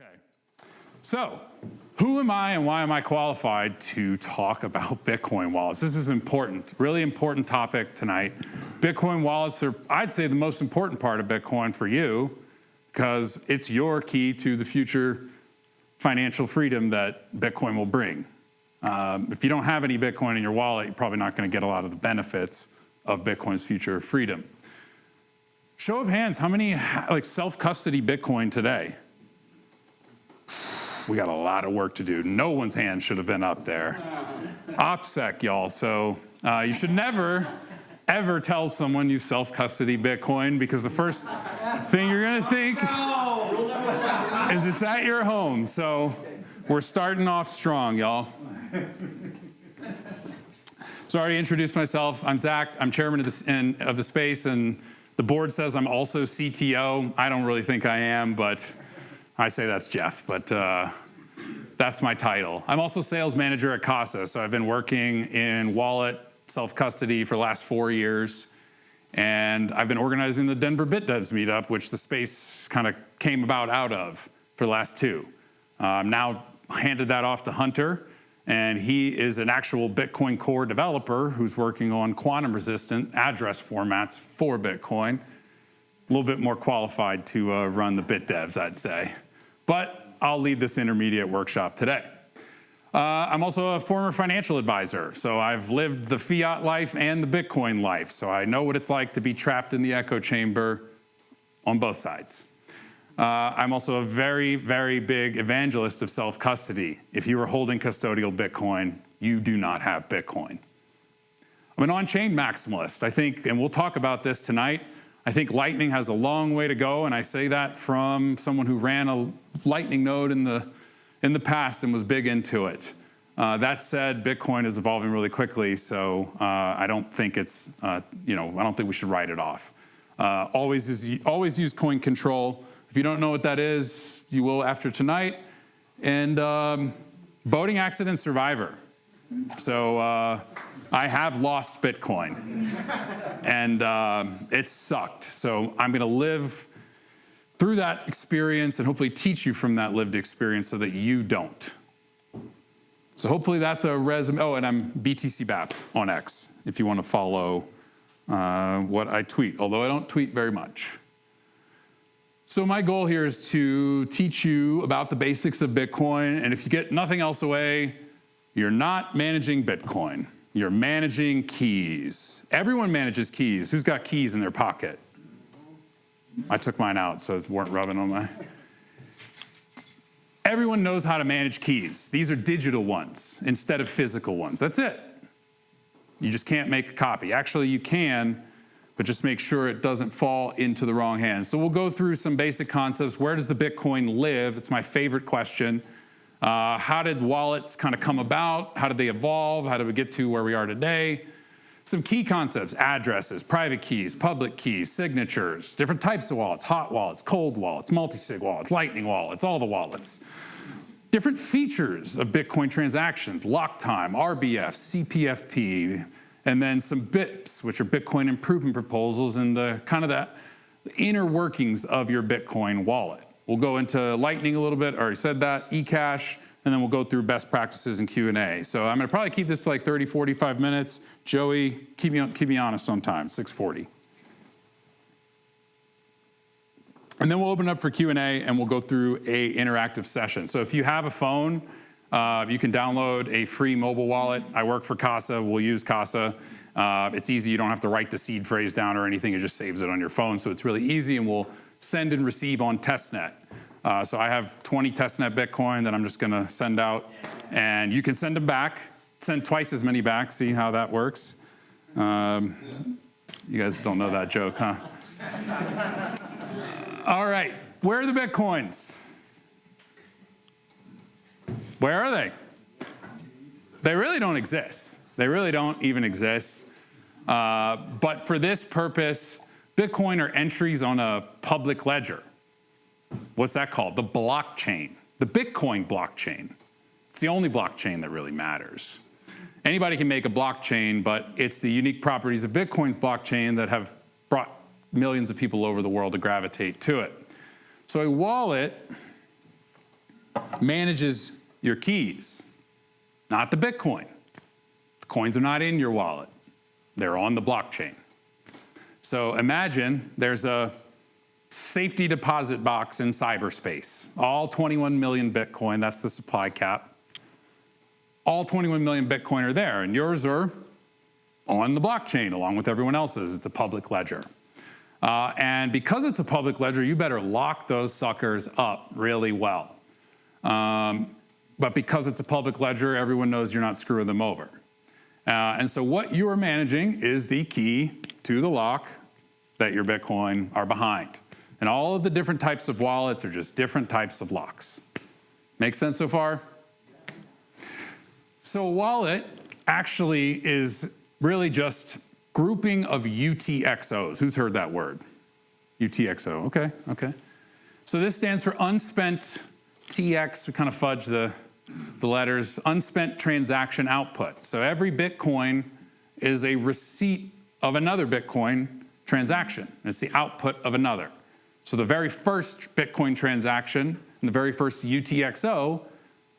Okay, so who am I and why am I qualified to talk about Bitcoin wallets? This is important, really important topic tonight. Bitcoin wallets are, I'd say, the most important part of Bitcoin for you because it's your key to the future financial freedom that Bitcoin will bring. If you don't have any Bitcoin in your wallet, you're probably not going to get a lot of the benefits of Bitcoin's future freedom. Show of hands, how many self-custody Bitcoin today? We got a lot of work to do. No one's hand should have been up there. OPSEC, y'all. So you should never, ever tell someone you self-custody Bitcoin because the first thing you're going to think is it's at your home. So we're starting off strong, y'all. So I already introduced myself. I'm Zach. I'm chairman of the Space, and the board says I'm also CTO. I don't really think I am, but I say that's Jeff, but that's my title. I'm also sales manager at Casa, so I've been working in wallet self-custody for the last 4 years, and I've been organizing the Denver BitDevs meetup, which the Space kind of came about out of for the last 2. Now handed that off to Hunter, and he is an actual Bitcoin core developer who's working on quantum-resistant address formats for Bitcoin. A little bit more qualified to run the BitDevs, I'd say. But I'll lead this intermediate workshop today. I'm also a former financial advisor, so I've lived the fiat life and the Bitcoin life, so I know what it's like to be trapped in the echo chamber on both sides. I'm also a very, very big evangelist of self-custody. If you are holding custodial Bitcoin, you do not have Bitcoin. I'm an on-chain maximalist, I think, and we'll talk about this tonight. I think Lightning has a long way to go, and I say that from someone who ran a Lightning node in the past and was big into it. That said, Bitcoin is evolving really quickly, so I don't think it's, I don't think we should write it off. Always use coin control. If you don't know what that is, you will after tonight. And boating accident survivor. So I have lost Bitcoin, and it sucked. So I'm going to live through that experience and hopefully teach you from that lived experience so that you don't. So hopefully that's a resume. Oh, and I'm BTCBap on X if you want to follow what I tweet, although I don't tweet very much. So my goal here is to teach you about the basics of Bitcoin, and if you get nothing else away, you're not managing Bitcoin. You're managing keys. Everyone manages keys. Who's got keys in their pocket? I took mine out, so it weren't rubbing on my... Everyone knows how to manage keys. These are digital ones instead of physical ones. That's it. You just can't make a copy. Actually, you can, but just make sure it doesn't fall into the wrong hands. So we'll go through some basic concepts. Where does the Bitcoin live? It's my favorite question. How did wallets kind of come about? How did they evolve? How did we get to where we are today? Some key concepts: addresses, private keys, public keys, signatures, different types of wallets, hot wallets, cold wallets, multisig wallets, lightning wallets, all the wallets. Different features of Bitcoin transactions: lock time, RBF, CPFP, and then some BIPs, which are Bitcoin improvement proposals, and the kind of the inner workings of your Bitcoin wallet. We'll go into Lightning a little bit, I already said that, eCash, and then we'll go through best practices and Q&A. So I'm gonna probably keep this to like 30, 45 minutes. Joey, keep me honest on time, 6:40. And then we'll open up for Q&A and we'll go through a interactive session. So if you have a phone, you can download a free mobile wallet. I work for Casa, we'll use Casa. It's easy, you don't have to write the seed phrase down or anything, it just saves it on your phone. So it's really easy, and we'll send and receive on testnet. So I have 20 testnet Bitcoin that I'm just gonna send out, and you can send them back, send twice as many back, see how that works. You guys don't know that joke, huh? All right, where are the Bitcoins? Where are they? They really don't exist. They really don't even exist. But for this purpose, Bitcoin are entries on a public ledger. What's that called? The blockchain, the Bitcoin blockchain. It's the only blockchain that really matters. Anybody can make a blockchain, but it's the unique properties of Bitcoin's blockchain that have brought millions of people over the world to gravitate to it. So a wallet manages your keys, not the Bitcoin. The coins are not in your wallet. They're on the blockchain. So imagine there's a safety deposit box in cyberspace. All 21 million Bitcoin, that's the supply cap. All 21 million Bitcoin are there, and yours are on the blockchain along with everyone else's. It's a public ledger. And because it's a public ledger, you better lock those suckers up really well. But because it's a public ledger, everyone knows you're not screwing them over. And so what you are managing is the key to the lock that your Bitcoin are behind. And all of the different types of wallets are just different types of locks. Make sense so far? So a wallet actually is really just grouping of UTXOs. Who's heard that word? UTXO, okay. So this stands for unspent TX, we kind of fudge the letters, unspent transaction output. So every Bitcoin is a receipt of another Bitcoin transaction. It's the output of another. So the very first Bitcoin transaction and the very first UTXO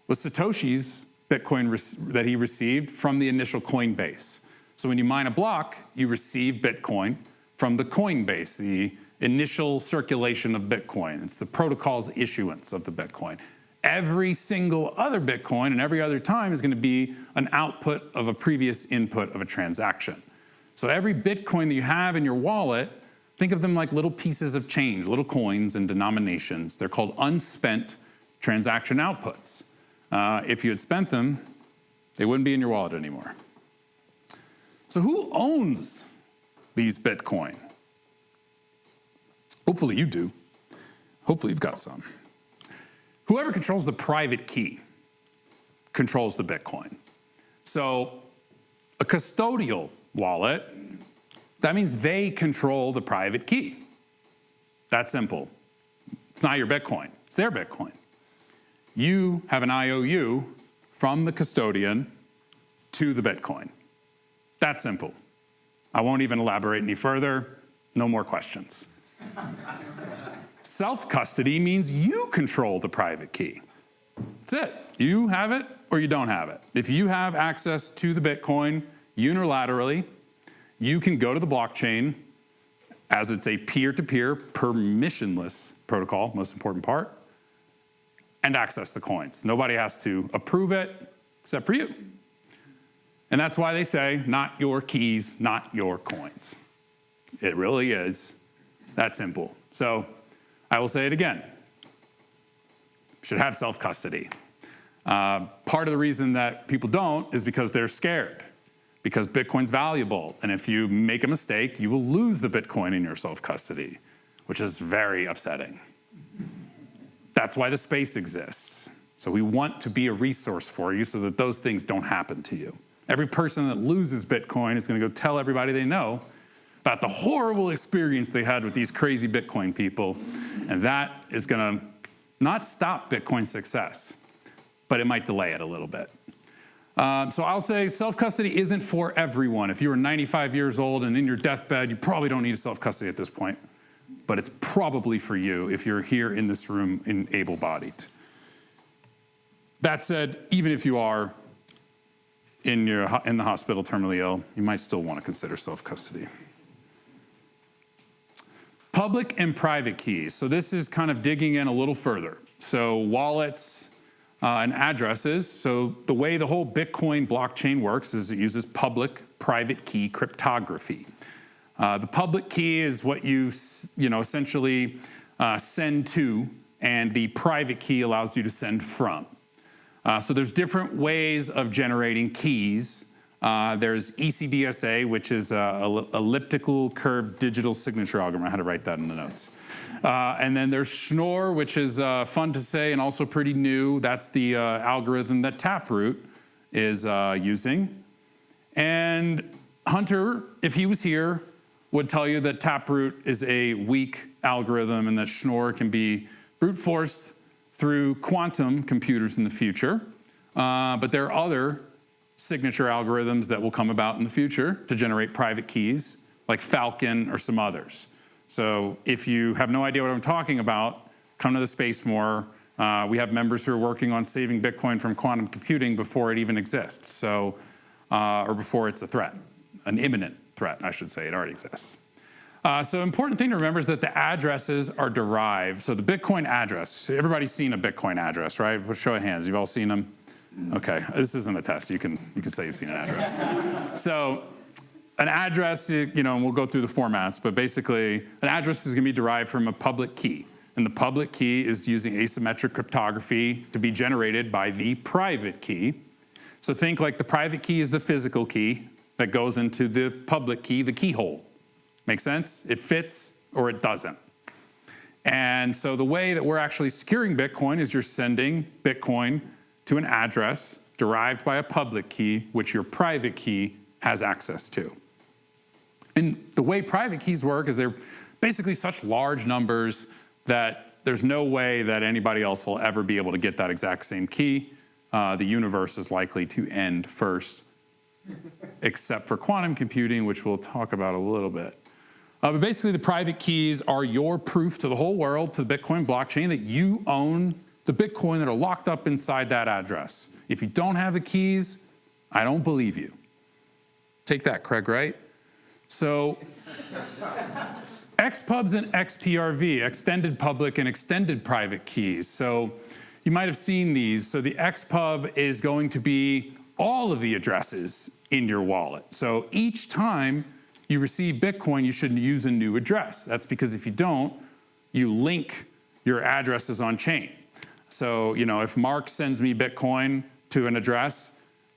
was Satoshi's Bitcoin that he received from the initial coin base. So when you mine a block, you receive Bitcoin from the coin base, the initial circulation of Bitcoin. It's the protocol's issuance of the Bitcoin. Every single other Bitcoin and every other time is going to be an output of a previous input of a transaction. So every Bitcoin that you have in your wallet, think of them like little pieces of change, little coins and denominations. They're called unspent transaction outputs. If you had spent them, they wouldn't be in your wallet anymore. So who owns these Bitcoin? Hopefully you do. Hopefully you've got some. Whoever controls the private key controls the Bitcoin. So a custodial wallet, that means they control the private key. That's simple. It's not your Bitcoin, it's their Bitcoin. You have an IOU from the custodian to the Bitcoin. That's simple. I won't even elaborate any further. No more questions. Self-custody means you control the private key. That's it. You have it or you don't have it. If you have access to the Bitcoin unilaterally, you can go to the blockchain, as it's a peer-to-peer permissionless protocol, most important part, and access the coins. Nobody has to approve it except for you. And that's why they say, not your keys, not your coins. It really is that simple. So I will say it again. Should have self-custody. Part of the reason that people don't is because they're scared, because Bitcoin's valuable. And if you make a mistake, you will lose the Bitcoin in your self-custody, which is very upsetting. That's why the space exists. So we want to be a resource for you so that those things don't happen to you. Every person that loses Bitcoin is going to go tell everybody they know about the horrible experience they had with these crazy Bitcoin people. And that is going to not stop Bitcoin's success, but it might delay it a little bit. So I'll say self-custody isn't for everyone. If you are 95 years old and in your deathbed, you probably don't need self-custody at this point. But it's probably for you if you're here in this room and able-bodied. That said, even if you are in the hospital terminally ill, you might still want to consider self-custody. Public and private keys. So this is kind of digging in a little further. So wallets and addresses. So the way the whole Bitcoin blockchain works is it uses public-private key cryptography. The public key is what you essentially send to, and the private key allows you to send from. So there's different ways of generating keys. There's ECDSA, which is elliptical curved digital signature algorithm. I had to write that in the notes. And then there's Schnorr, which is fun to say and also pretty new. That's the algorithm that Taproot is using. And Hunter, if he was here, would tell you that Taproot is a weak algorithm and that Schnorr can be brute forced through quantum computers in the future. But there are other signature algorithms that will come about in the future to generate private keys, like Falcon or some others. So if you have no idea what I'm talking about, come to the Space more, We have members who are working on saving Bitcoin from quantum computing before it even exists, so, or before it's a threat, an imminent threat, I should say. It already exists. So important thing to remember is that the addresses are derived. So the Bitcoin address, everybody's seen a Bitcoin address, right? Show of hands, you've all seen them? Okay, this isn't a test. You can say you've seen an address. So an address, you know, and we'll go through the formats, but basically an address is gonna be derived from a public key. And the public key is using asymmetric cryptography to be generated by the private key. So think like the private key is the physical key that goes into the public key, the keyhole. Make sense? It fits or it doesn't. And so the way that we're actually securing Bitcoin is you're sending Bitcoin to an address derived by a public key, which your private key has access to. And the way private keys work is they're basically such large numbers that there's no way that anybody else will ever be able to get that exact same key. The universe is likely to end first, except for quantum computing, which we'll talk about a little bit. But basically the private keys are your proof to the whole world, to the Bitcoin blockchain, that you own the Bitcoin that are locked up inside that address. If you don't have the keys, I don't believe you. Take that, Craig, right? So XPUBs and XPRV, extended public and extended private keys. So you might have seen these. So the XPUB is going to be all of the addresses in your wallet. So each time you receive Bitcoin, you should use a new address. That's because if you don't, you link your addresses on chain. So, you know, if Mark sends me Bitcoin to an address,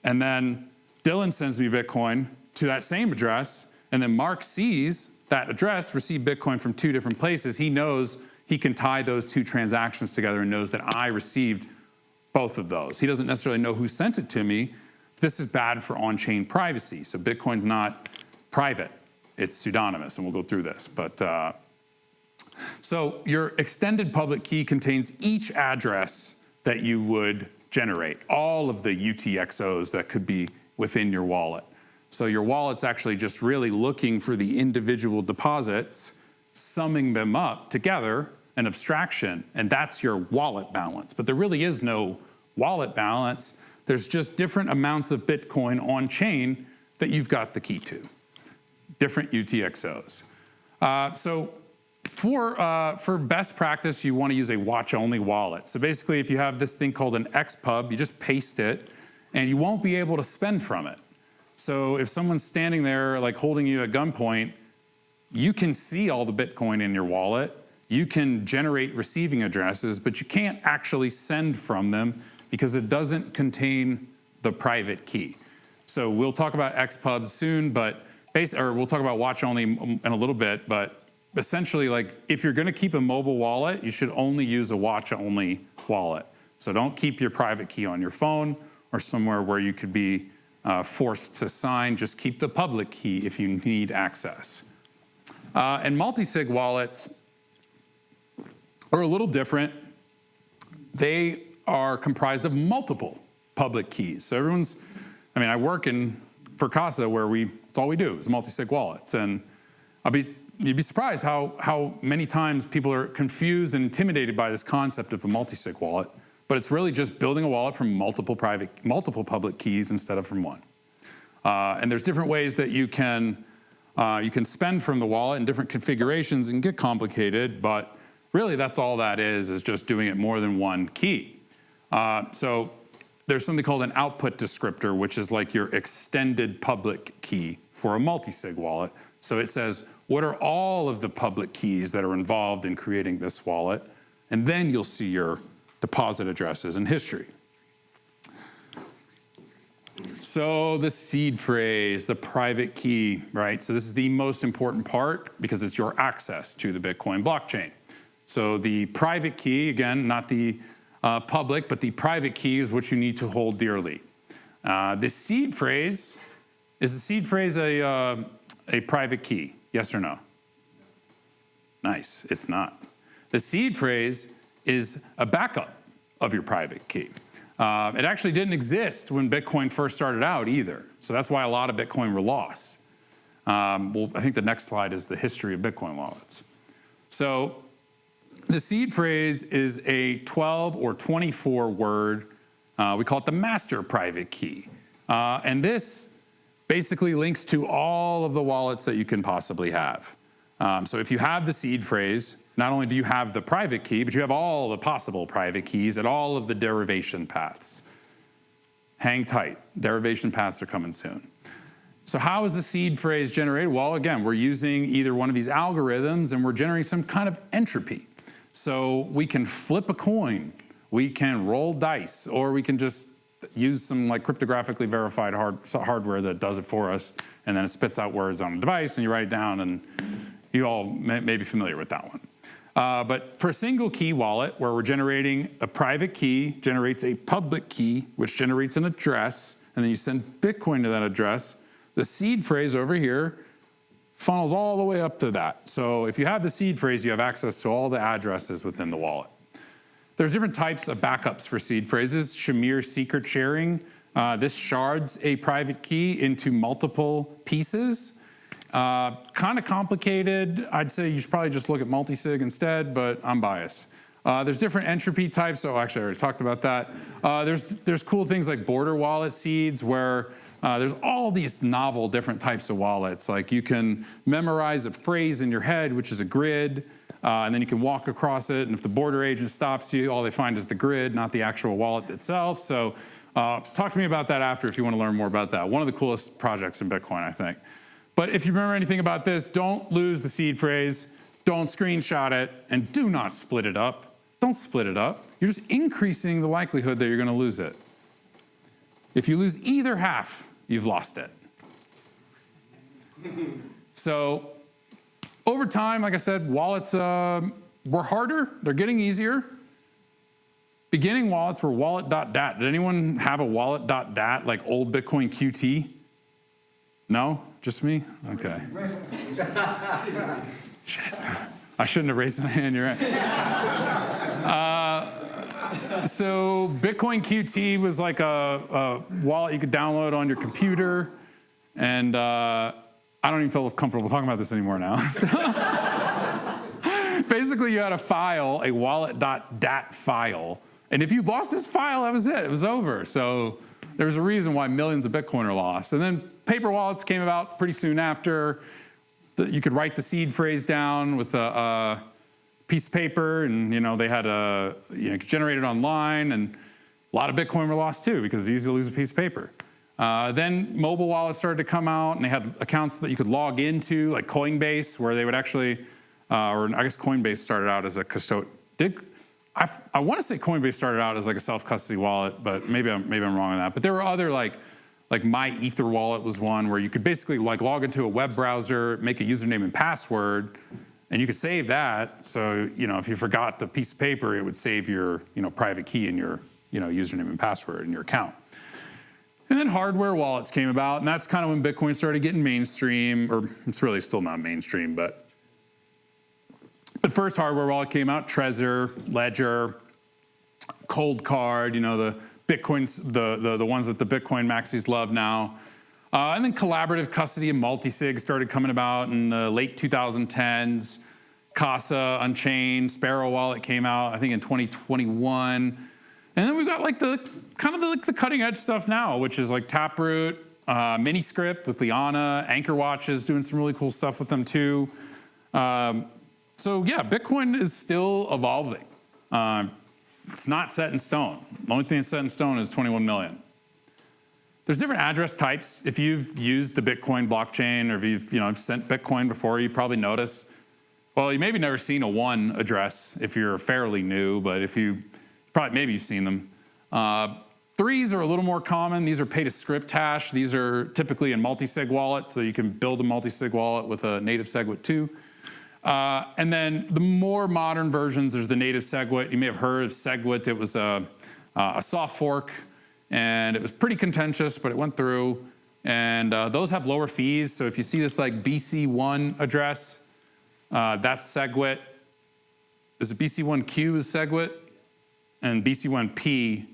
and then Dylan sends me Bitcoin to that same address, and then Mark sees that address receive Bitcoin from two different places, he knows he can tie those two transactions together and knows that I received both of those. He doesn't necessarily know who sent it to me. This is bad for on-chain privacy. So Bitcoin's not private. It's pseudonymous, and we'll go through this. But so your extended public key contains each address that you would generate, all of the UTXOs that could be within your wallet. So your wallet's actually just really looking for the individual deposits, summing them up together, an abstraction, and that's your wallet balance. But there really is no wallet balance. There's just different amounts of Bitcoin on chain that you've got the key to. Different UTXOs. So for best practice, you want to use a watch-only wallet. So basically, if you have this thing called an XPUB, you just paste it, and you won't be able to spend from it. So if someone's standing there like holding you at gunpoint, you can see all the Bitcoin in your wallet. You can generate receiving addresses, but you can't actually send from them because it doesn't contain the private key. So we'll talk about XPUBs soon, but we'll talk about watch only in a little bit, but essentially, like, if you're gonna keep a mobile wallet, you should only use a watch only wallet. So don't keep your private key on your phone or somewhere where you could be forced to sign. Just keep the public key if you need access. And multisig wallets are a little different. They are comprised of multiple public keys. So I work for Casa where it's all we do is multisig wallets. And you'd be surprised how many times people are confused and intimidated by this concept of a multisig wallet, but it's really just building a wallet from multiple public keys instead of from one. And there's different ways that you can spend from the wallet in different configurations and get complicated, but really that's all that is just doing it more than one key. So there's something called an output descriptor, which is like your extended public key for a multisig wallet. So it says, what are all of the public keys that are involved in creating this wallet? And then you'll see your deposit addresses and history. So the seed phrase, the private key, right? So this is the most important part because it's your access to the Bitcoin blockchain. So the private key, again, not the public, but the private key is what you need to hold dearly. The seed phrase, is the seed phrase a private key? Yes or no? Nice, it's not. The seed phrase is a backup of your private key. It actually didn't exist when Bitcoin first started out either. So that's why a lot of Bitcoin were lost. Well, I think the next slide is the history of Bitcoin wallets. So The seed phrase is a 12 or 24 word, we call it the master private key. And this basically links to all of the wallets that you can possibly have. So if you have the seed phrase, not only do you have the private key, but you have all the possible private keys at all of the derivation paths. Hang tight, derivation paths are coming soon. So how is the seed phrase generated? Well, again, we're using either one of these algorithms and we're generating some kind of entropy. So we can flip a coin, we can roll dice, or we can just use some like cryptographically verified hardware that does it for us, and then it spits out words on a device and you write it down, and you all may be familiar with that one. But for a single key wallet where we're generating a private key, generates a public key, which generates an address, and then you send Bitcoin to that address, the seed phrase over here funnels all the way up to that. So if you have the seed phrase, you have access to all the addresses within the wallet. There's different types of backups for seed phrases. Shamir secret sharing. This shards a private key into multiple pieces. Kind of complicated. I'd say you should probably just look at Multisig instead, but I'm biased. There's different entropy types. Oh, actually, I already talked about that. There's cool things like border wallet seeds where there's all these novel different types of wallets. Like you can memorize a phrase in your head, which is a grid, and then you can walk across it. And if the border agent stops you, all they find is the grid, not the actual wallet itself. So talk to me about that after if you want to learn more about that. One of the coolest projects in Bitcoin, I think. But if you remember anything about this, don't lose the seed phrase, don't screenshot it, and do not split it up. Don't split it up. You're just increasing the likelihood that you're going to lose it. If you lose either half, you've lost it. So over time, like I said, wallets were harder. They're getting easier. Beginning wallets were wallet.dat. Did anyone have a wallet.dat like old Bitcoin QT? No? Just me? Okay. Shit. I shouldn't have raised my hand, you're right. So Bitcoin QT was like a wallet you could download on your computer, and I don't even feel comfortable talking about this anymore now. Basically, you had a file, a wallet.dat file, and if you lost this file, that was it. It was over. So there was a reason why millions of Bitcoin are lost. And then paper wallets came about pretty soon after. You could write the seed phrase down with a piece of paper, and they had generated online, and a lot of Bitcoin were lost too because it's easy to lose a piece of paper. Then mobile wallets started to come out, and they had accounts that you could log into, like Coinbase, where they would actually, or I guess Coinbase started out as a custodial. I want to say Coinbase started out as like a self-custody wallet, but maybe I'm wrong on that. But there were other like My Ether wallet was one where you could basically like log into a web browser, make a username and password, and you could save that. So if you forgot the piece of paper, it would save your private key in your username and password in your account. And then hardware wallets came about, and that's kind of when Bitcoin started getting mainstream, or it's really still not mainstream, but the first hardware wallet came out, Trezor, Ledger, Cold Card, the Bitcoins, the ones that the Bitcoin maxis love now. And then collaborative custody and multisig started coming about in the late 2010s. Casa, Unchained, Sparrow Wallet came out, I think in 2021. And then we've got like the cutting edge stuff now, which is like Taproot, Miniscript with Liana, Anchor Watch is doing some really cool stuff with them too. So yeah, Bitcoin is still evolving. It's not set in stone. The only thing that's set in stone is 21 million. There's different address types. If you've used the Bitcoin blockchain, or if you've sent Bitcoin before, you probably noticed. Well, you maybe never seen a 1 address if you're fairly new, but if maybe you've seen them. 3s are a little more common. These are pay-to-script hash. These are typically in multisig wallets, so you can build a multisig wallet with a native SegWit too. And then the more modern versions, there's the native SegWit. You may have heard of SegWit. It was a soft fork, and it was pretty contentious, but it went through. And those have lower fees. So if you see this like BC1 address, that's SegWit. This BC1Q is SegWit, and BC1P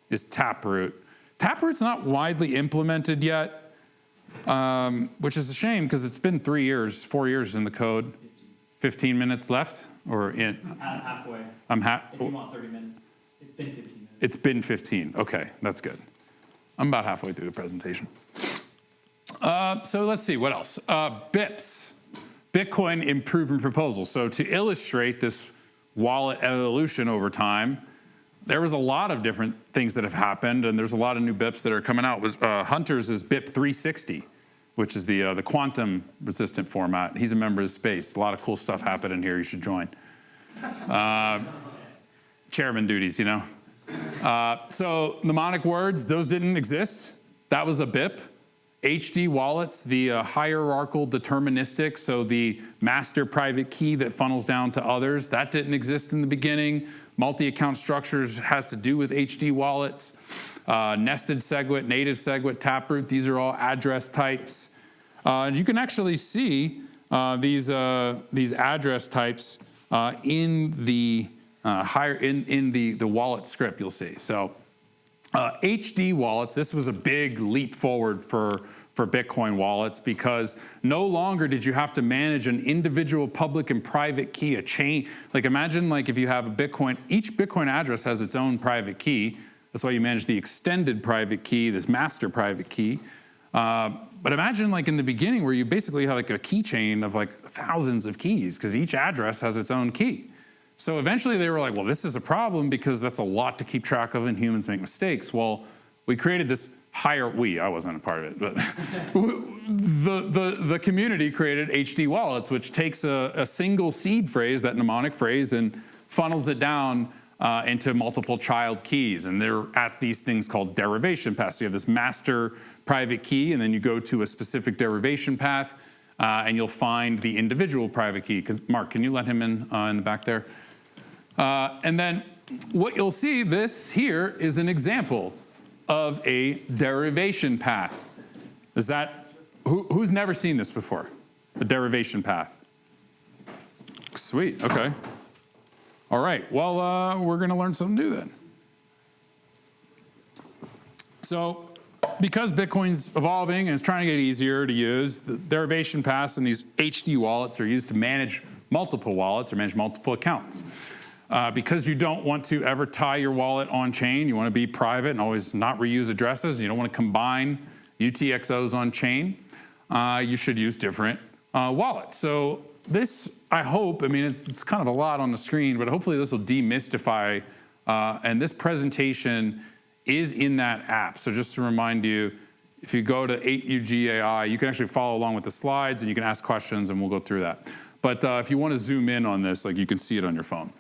is Taproot. Taproot's not widely implemented yet, which is a shame because it's been 4 years in the code. 15 minutes left. Or in? Halfway. If you want 30 minutes. It's been 15 minutes. It's been 15. Okay, that's good. I'm about halfway through the presentation. So let's see, what else? BIPs, Bitcoin Improvement Proposal. So to illustrate this wallet evolution over time, there was a lot of different things that have happened, and there's a lot of new BIPs that are coming out. Hunter's is BIP 360, which is the quantum resistant format. He's a member of Space. A lot of cool stuff happening here. You should join. Chairman duties, you know. So mnemonic words, those didn't exist. That was a BIP. HD wallets, the hierarchical deterministic, so the master private key that funnels down to others, that didn't exist in the beginning. Multi-account structures has to do with HD wallets. Nested SegWit, native SegWit, Taproot, these are all address types. And you can actually see these address types in the the wallet script, you'll see. So HD wallets, this was a big leap forward for Bitcoin wallets, because no longer did you have to manage an individual public and private key, a chain. Like imagine like if you have a Bitcoin, each Bitcoin address has its own private key. That's why you manage the extended private key, this master private key. But imagine like in the beginning where you basically have like a keychain of like thousands of keys, because each address has its own key. So eventually they were like, well, this is a problem because that's a lot to keep track of and humans make mistakes. Well, we created this I wasn't a part of it, but the community created HD wallets, which takes a single seed phrase, that mnemonic phrase, and funnels it down into multiple child keys. And they're at these things called derivation paths. So you have this master private key, and then you go to a specific derivation path, and you'll find the individual private key. Because Mark, can you let him in the back there? And then what you'll see, this here is an example of a derivation path. Is that, who's never seen this before? A derivation path. Sweet, okay. All right, well, we're gonna learn something new then. So, because Bitcoin's evolving and it's trying to get easier to use, the derivation paths and these HD wallets are used to manage multiple wallets or manage multiple accounts. Because you don't want to ever tie your wallet on chain, you want to be private and always not reuse addresses, and you don't want to combine UTXOs on chain, you should use different wallets. So this, I hope, I mean, it's kind of a lot on the screen, but hopefully this will demystify, and this presentation is in that app. So just to remind you, if you go to 8UGAI, you can actually follow along with the slides and you can ask questions and we'll go through that. But if you want to zoom in on this, like you can see it on your phone.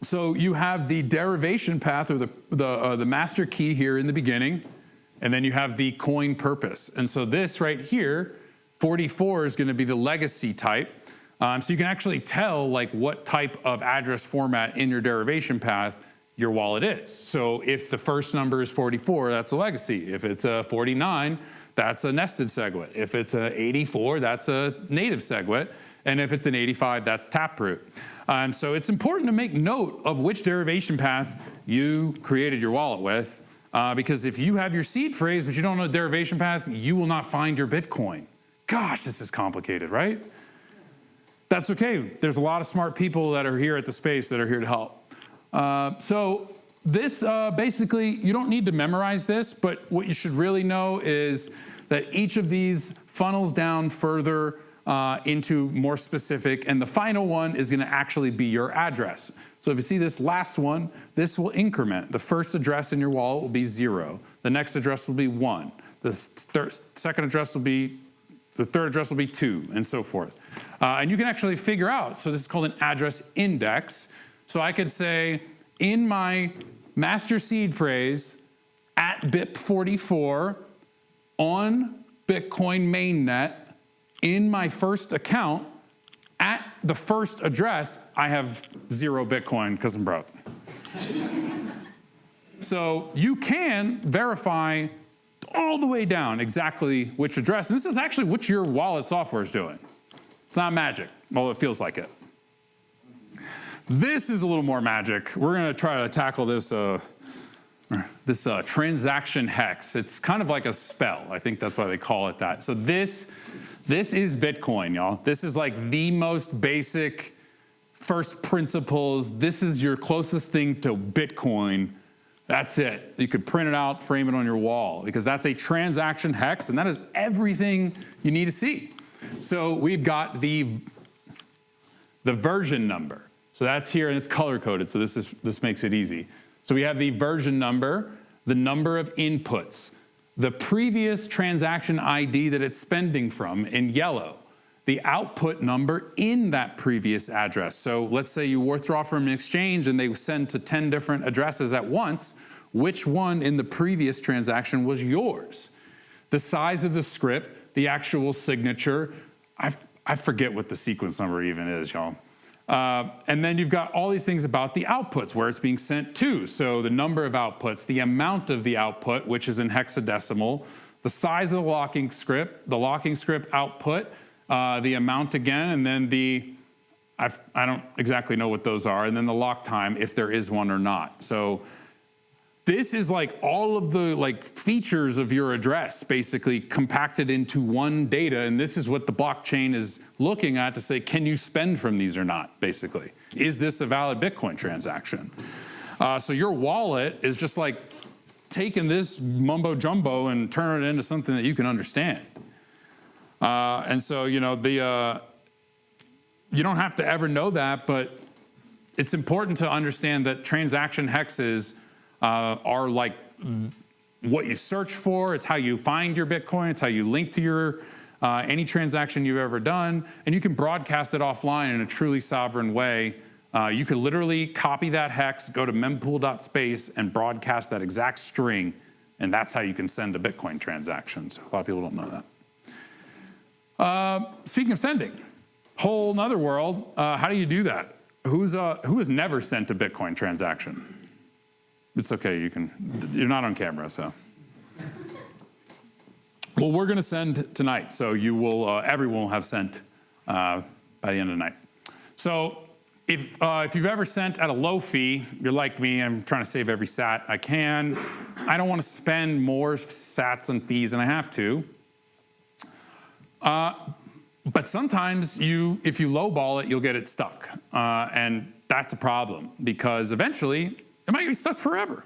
So you have the derivation path, or the master key here in the beginning, and then you have the coin purpose. And so this right here, 44, is going to be the legacy type. So you can actually tell like what type of address format in your derivation path your wallet is. So if the first number is 44, that's a legacy. If it's a 49, that's a nested SegWit. If it's a 84, that's a native SegWit. And if it's an 85, that's Taproot. So it's important to make note of which derivation path you created your wallet with, because if you have your seed phrase but you don't know the derivation path, you will not find your Bitcoin. Gosh, this is complicated, right? That's okay. There's a lot of smart people that are here at the Space that are here to help. So this basically, you don't need to memorize this, but what you should really know is that each of these funnels down further into more specific, and the final one is going to actually be your address. So if you see this last one, this will increment. The first address in your wallet will be 0. The next address will be 1. The second address will be, the third address will be 2, and so forth. And you can actually figure out, so this is called an address index. So I could say in my master seed phrase at BIP44 on Bitcoin mainnet, in my first account, at the first address, I have 0 Bitcoin because I'm broke. So you can verify all the way down exactly which address. And this is actually what your wallet software is doing. It's not magic, although it feels like it. This is a little more magic. We're going to try to tackle this transaction hex. It's kind of like a spell. I think that's why they call it that. So this is Bitcoin, y'all. This is like the most basic first principles. This is your closest thing to Bitcoin. That's it. You could print it out, frame it on your wall, because that's a transaction hex, and that is everything you need to see. So we've got the version number. So that's here, and it's color-coded, so this makes it easy. So we have the version number, the number of inputs, the previous transaction ID that it's spending from in yellow, the output number in that previous address. So let's say you withdraw from an exchange and they send to 10 different addresses at once. Which one in the previous transaction was yours? The size of the script, the actual signature. I forget what the sequence number even is, y'all. And then you've got all these things about the outputs, where it's being sent to. So the number of outputs, the amount of the output, which is in hexadecimal, the size of the locking script output, the amount again, and then I don't exactly know what those are, and then the lock time, if there is one or not. So this is like all of the features of your address basically compacted into one data, and this is what the blockchain is looking at to say, can you spend from these or not, basically? Is this a valid Bitcoin transaction? So your wallet is just like taking this mumbo jumbo and turning it into something that you can understand. And so, you know, you don't have to ever know that, but it's important to understand that transaction hexes are like what you search for. It's how you find your Bitcoin. It's how you link to your any transaction you've ever done. And you can broadcast it offline in a truly sovereign way. You could literally copy that hex, go to mempool.space, and broadcast that exact string. And that's how you can send a Bitcoin transaction. So a lot of people don't know that. Speaking of sending, whole nother world. How do you do that? Who has never sent a Bitcoin transaction? It's okay, you're not on camera, so. Well, we're gonna send tonight, so you will, everyone will have sent by the end of the night. So if you've ever sent at a low fee, you're like me, I'm trying to save every sat I can. I don't wanna spend more sats and fees than I have to. But sometimes if you lowball it, you'll get it stuck. And that's a problem, because eventually it might be stuck forever.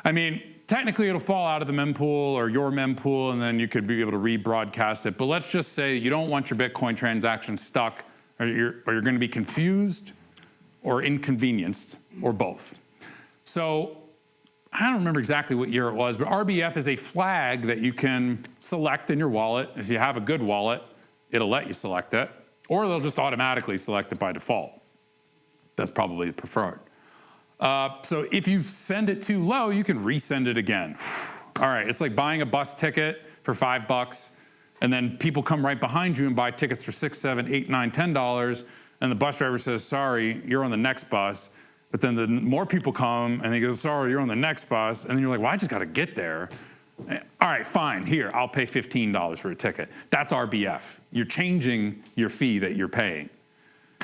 I mean, technically it'll fall out of the mempool or your mempool, and then you could be able to rebroadcast it. But let's just say you don't want your Bitcoin transaction stuck, or you're going to be confused or inconvenienced, or both. So I don't remember exactly what year it was, but RBF is a flag that you can select in your wallet. If you have a good wallet, it'll let you select it, or they'll just automatically select it by default. That's probably preferred. So if you send it too low, you can resend it again. All right, it's like buying a bus ticket for $5, and then people come right behind you and buy tickets for $6, $7, $8, $9, $10, and the bus driver says, sorry, you're on the next bus. But then the more people come, and they go, sorry, you're on the next bus, and then you're like, well, I just gotta get there. All right, fine, here, I'll pay $15 for a ticket. That's RBF. You're changing your fee that you're paying.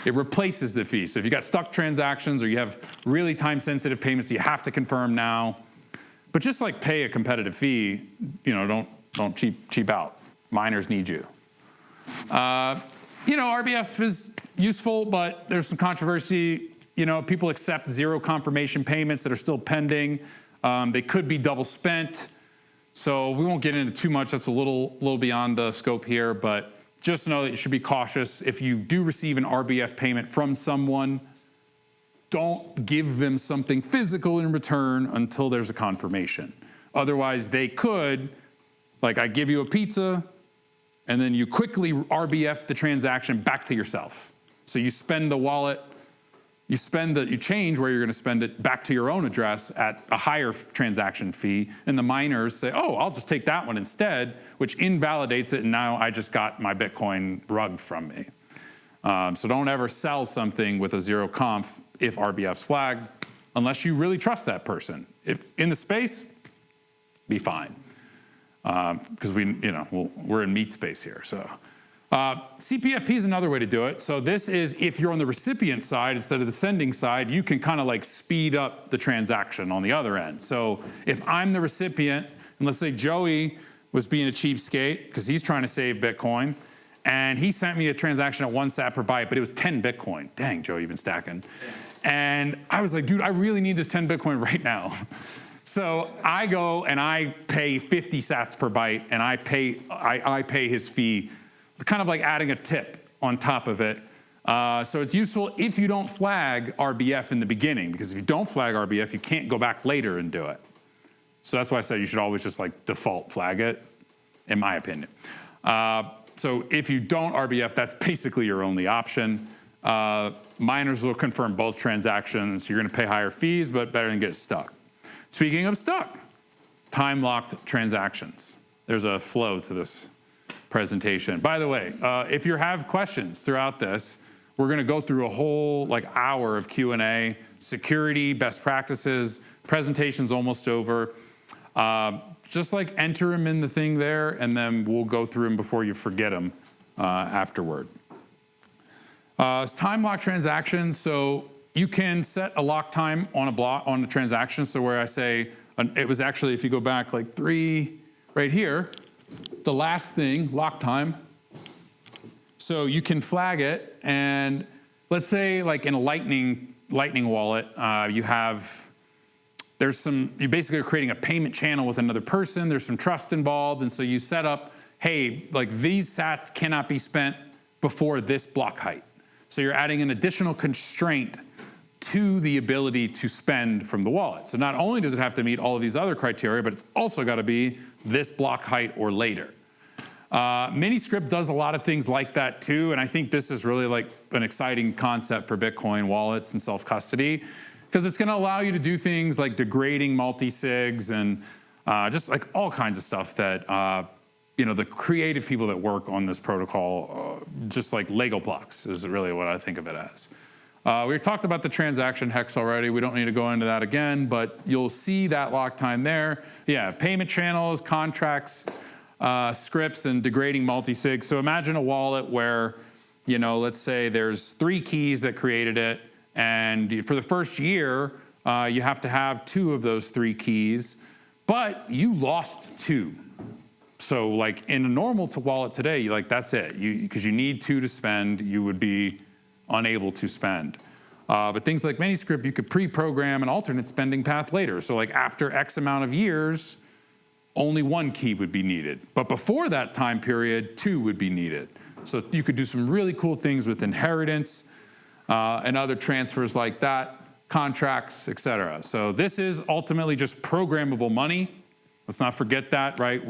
It replaces the fee. So if you got stuck transactions, or you have really time-sensitive payments you have to confirm now, but just like pay a competitive fee, you know, don't cheap out. Miners need you. You know, RBF is useful, but there's some controversy. You know, people accept zero confirmation payments that are still pending. They could be double spent. So we won't get into too much. That's a little beyond the scope here, but just know that you should be cautious. If you do receive an RBF payment from someone, don't give them something physical in return until there's a confirmation. Otherwise, they could, like I give you a pizza, and then you quickly RBF the transaction back to yourself. So you spend the wallet, you change where you're gonna spend it back to your own address at a higher transaction fee, and the miners say, oh, I'll just take that one instead, which invalidates it, and now I just got my Bitcoin rugged from me. So don't ever sell something with a zero conf if RBF's flagged, unless you really trust that person. If in the space, be fine. Because we're in meat space here, so. CPFP is another way to do it. So this is if you're on the recipient side instead of the sending side, you can kind of like speed up the transaction on the other end. So if I'm the recipient, and let's say Joey was being a cheapskate because he's trying to save Bitcoin, And he sent me a transaction at 1 sat per byte, but it was 10 Bitcoin. Dang, Joe, you've been stacking. And I was like, dude, I really need this 10 Bitcoin right now. So I go and I pay 50 sats per byte, and I pay his fee, kind of like adding a tip on top of it. So it's useful if you don't flag RBF in the beginning, because if you don't flag RBF, you can't go back later and do it. So that's why I said you should always just like default flag it, in my opinion. So if you don't RBF, that's basically your only option. Miners will confirm both transactions. You're going to pay higher fees, but better than get stuck. Speaking of stuck, time-locked transactions. There's a flow to this presentation. By the way, if you have questions throughout this, we're going to go through a whole hour of Q&A, security, best practices, presentation's almost over. Just enter them in the thing there, and then we'll go through them before you forget them afterward. It's time-locked transactions, so you can set a lock time on a block on a transaction. So where I say it was actually, if you go back 3 right here, the last thing, lock time. So you can flag it, and let's say in a Lightning wallet, you basically are creating a payment channel with another person. There's some trust involved, and so you set up, hey, these sats cannot be spent before this block height. So you're adding an additional constraint to the ability to spend from the wallet. So not only does it have to meet all of these other criteria, but it's also got to be this block height or later. Miniscript does a lot of things like that too, and I think this is really an exciting concept for Bitcoin wallets and self-custody, because it's going to allow you to do things like degrading multisigs and just all kinds of stuff that the creative people that work on this protocol, just like Lego blocks is really what I think of it as. We talked about the transaction hex already. We don't need to go into that again, but you'll see that lock time there. Yeah, payment channels, contracts, scripts, and degrading multisig. So imagine a wallet where, let's say there's 3 keys that created it, and for the first year, you have to have 2 of those 3 keys, but you lost 2. So in a normal wallet today, that's it. Because you need 2 to spend, you would be unable to spend. But things like Miniscript, you could pre-program an alternate spending path later. So after X amount of years, only 1 key would be needed. But before that time period, 2 would be needed. So you could do some really cool things with inheritance and other transfers like that, contracts, et cetera. So this is ultimately just programmable money. Let's not forget that, right?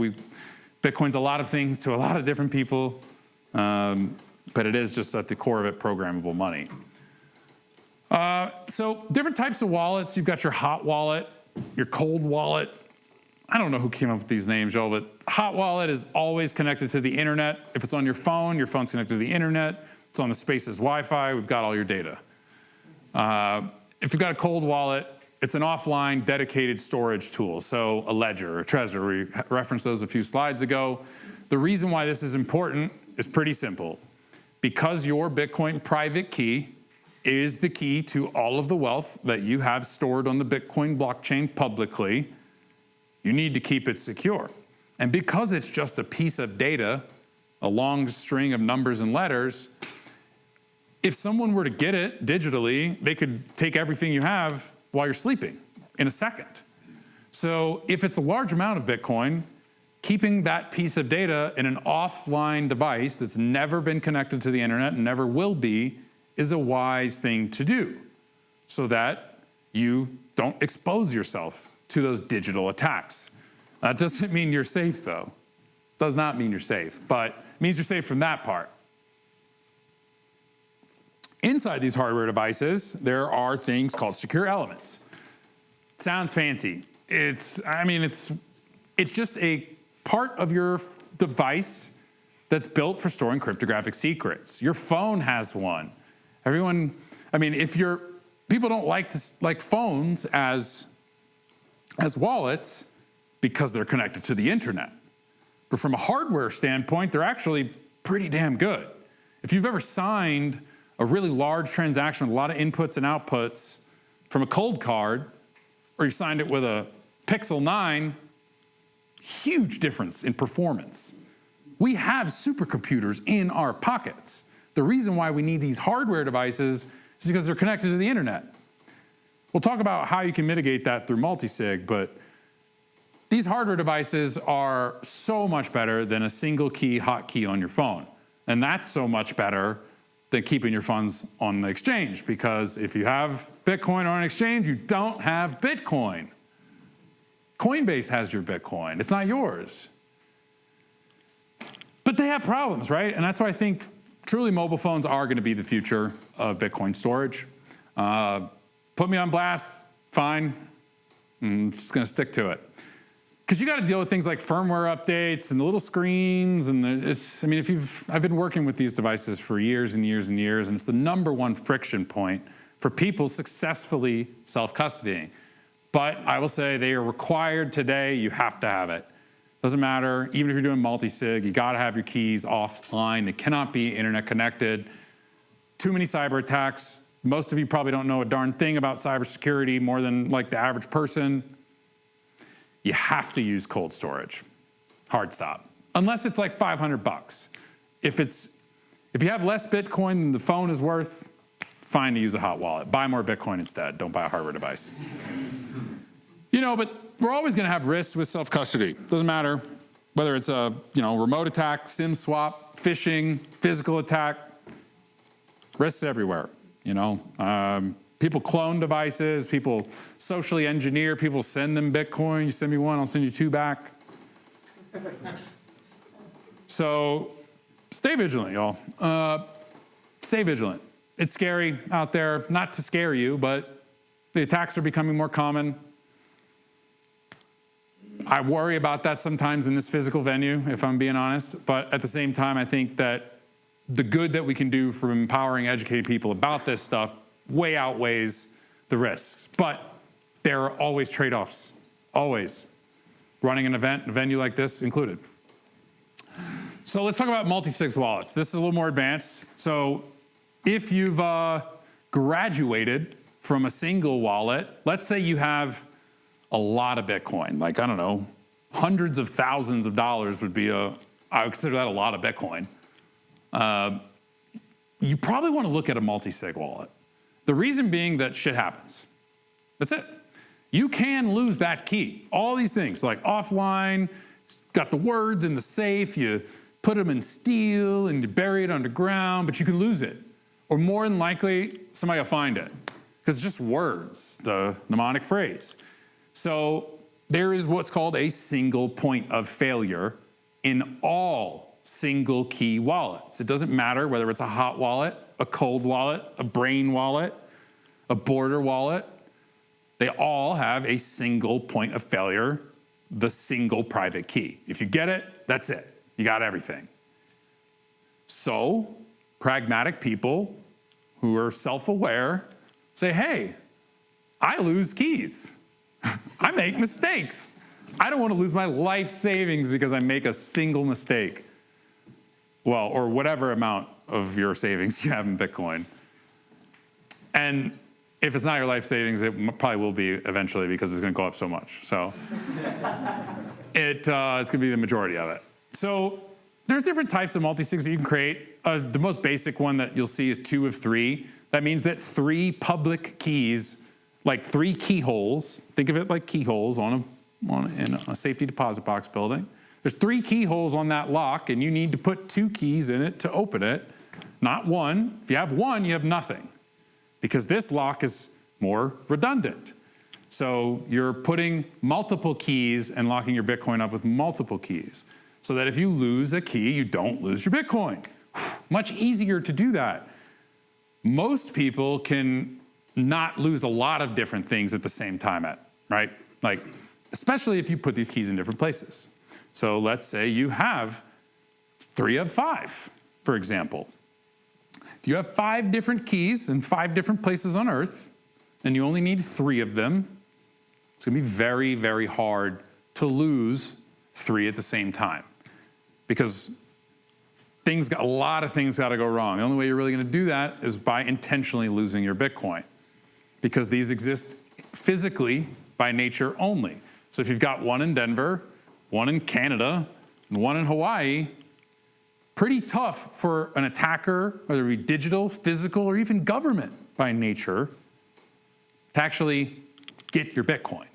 Bitcoin's a lot of things to a lot of different people. But it is just at the core of it, programmable money. So different types of wallets. You've got your hot wallet, your cold wallet. I don't know who came up with these names, y'all, but hot wallet is always connected to the internet. If it's on your phone's connected to the internet. It's on the Space's Wi-Fi. We've got all your data. If you've got a cold wallet, it's an offline dedicated storage tool. So a ledger or Trezor, we referenced those a few slides ago. The reason why this is important is pretty simple. Because your Bitcoin private key is the key to all of the wealth that you have stored on the Bitcoin blockchain publicly, you need to keep it secure. And because it's just a piece of data, a long string of numbers and letters, if someone were to get it digitally, they could take everything you have while you're sleeping in a second. So if it's a large amount of Bitcoin, keeping that piece of data in an offline device that's never been connected to the internet and never will be is a wise thing to do so that you don't expose yourself to those digital attacks. That doesn't mean you're safe, though. Does not mean you're safe, but it means you're safe from that part. Inside these hardware devices, there are things called secure elements. Sounds fancy. It's just a part of your device that's built for storing cryptographic secrets. Your phone has one. People don't like phones as wallets because they're connected to the internet. But from a hardware standpoint, they're actually pretty damn good. If you've ever signed a really large transaction with a lot of inputs and outputs from a cold card, or you signed it with a Pixel 9, huge difference in performance. we have supercomputers in our pockets. The reason why we need these hardware devices is because they're connected to the internet. We'll talk about how you can mitigate that through multisig, but these hardware devices are so much better than a single key hotkey on your phone. And that's so much better than keeping your funds on the exchange, because if you have Bitcoin on an exchange, you don't have Bitcoin. Coinbase has your Bitcoin, it's not yours. But they have problems, right? And that's why I think truly mobile phones are gonna be the future of Bitcoin storage. Put me on blast, fine. I'm just gonna stick to it. Because you got to deal with things like firmware updates and the little screens, and I mean, I've been working with these devices for years and years and years, and it's the #1 friction point for people successfully self-custodying. But I will say they are required today. You have to have it. Doesn't matter, even if you're doing multi-sig, you got to have your keys offline. They cannot be internet connected. Too many cyber attacks. Most of you probably don't know a darn thing about cybersecurity more than like the average person. You have to use cold storage, hard stop, unless it's like 500 bucks. If you have less Bitcoin than the phone is worth, fine to use a hot wallet. Buy more Bitcoin instead, don't buy a hardware device. You know, but we're always gonna have risks with self-custody. Doesn't matter whether it's a remote attack, SIM swap, phishing, physical attack, risks everywhere, People clone devices, people socially engineer, people send them Bitcoin. You send me one, I'll send you 2 back. So stay vigilant, y'all. Stay vigilant. It's scary out there, not to scare you, but the attacks are becoming more common. I worry about that sometimes in this physical venue, if I'm being honest. But at the same time, I think that the good that we can do from empowering, educating people about this stuff way outweighs the risks. But there are always trade-offs, always. Running an event, a venue like this included. So let's talk about multi-sig wallets. This is a little more advanced. So if you've graduated from a single wallet, let's say you have a lot of Bitcoin, like, I don't know, hundreds of thousands of dollars would be I would consider that a lot of Bitcoin. You probably want to look at a multi-sig wallet. The reason being that shit happens. That's it. You can lose that key. All these things, like offline, got the words in the safe, you put them in steel and you bury it underground, but you can lose it. Or more than likely, somebody will find it. Because it's just words, the mnemonic phrase. So there is what's called a single point of failure in all single key wallets. It doesn't matter whether it's a hot wallet, a cold wallet, a brain wallet, a border wallet. They all have a single point of failure, the single private key. If you get it, that's it. You got everything. So pragmatic people who are self-aware say, hey, I lose keys. I make mistakes. I don't want to lose my life savings because I make a single mistake. Well, or whatever amount of your savings you have in Bitcoin. And if it's not your life savings, it probably will be eventually because it's going to go up so much. So it's going to be the majority of it. So there's different types of multi-sigs that you can create. The most basic one that you'll see is 2 of 3. That means that 3 public keys, like 3 keyholes, think of it like keyholes in a safety deposit box building. There's 3 keyholes on that lock, and you need to put 2 keys in it to open it, not 1. If you have 1, you have nothing, because this lock is more redundant. So you're putting multiple keys and locking your Bitcoin up with multiple keys, so that if you lose a key, you don't lose your Bitcoin. Much easier to do that. Most people can not lose a lot of different things at the same time, right? Like, especially if you put these keys in different places. So let's say you have 3 of 5, for example. If you have 5 different keys in 5 different places on Earth, and you only need 3 of them, it's gonna be very, very hard to lose 3 at the same time. Because a lot of things gotta go wrong. The only way you're really gonna do that is by intentionally losing your Bitcoin, because these exist physically by nature only. So if you've got 1 in Denver, 1 in Canada, and 1 in Hawaii, pretty tough for an attacker, whether it be digital, physical, or even government by nature, to actually get your Bitcoin.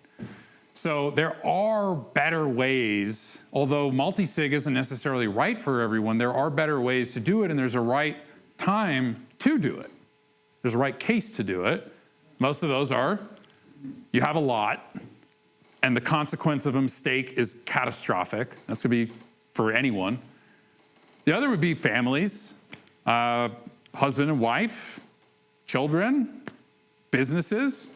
So there are better ways, although multisig isn't necessarily right for everyone, there are better ways to do it, and there's a right time to do it. There's a right case to do it. Most of those are, you have a lot, and the consequence of a mistake is catastrophic. That's gonna be for anyone. The other would be families, husband and wife, children, businesses.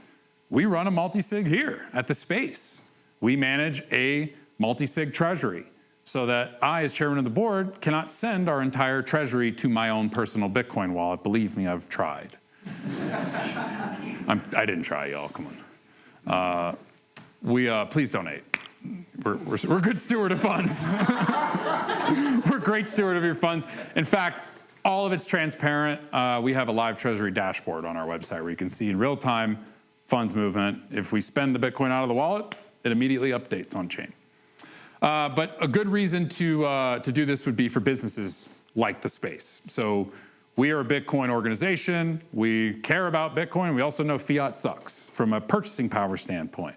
We run a multisig here at the Space. We manage a multisig treasury so that I, as chairman of the board, cannot send our entire treasury to my own personal Bitcoin wallet. Believe me, I've tried. I didn't try, y'all, come on. Please donate. We're good steward of funds. We're great steward of your funds. In fact, all of it's transparent. We have a live treasury dashboard on our website where you can see in real time funds movement. If we spend the Bitcoin out of the wallet, it immediately updates on chain. But a good reason to do this would be for businesses like the Space. So we are a Bitcoin organization. We care about Bitcoin. We also know fiat sucks from a purchasing power standpoint.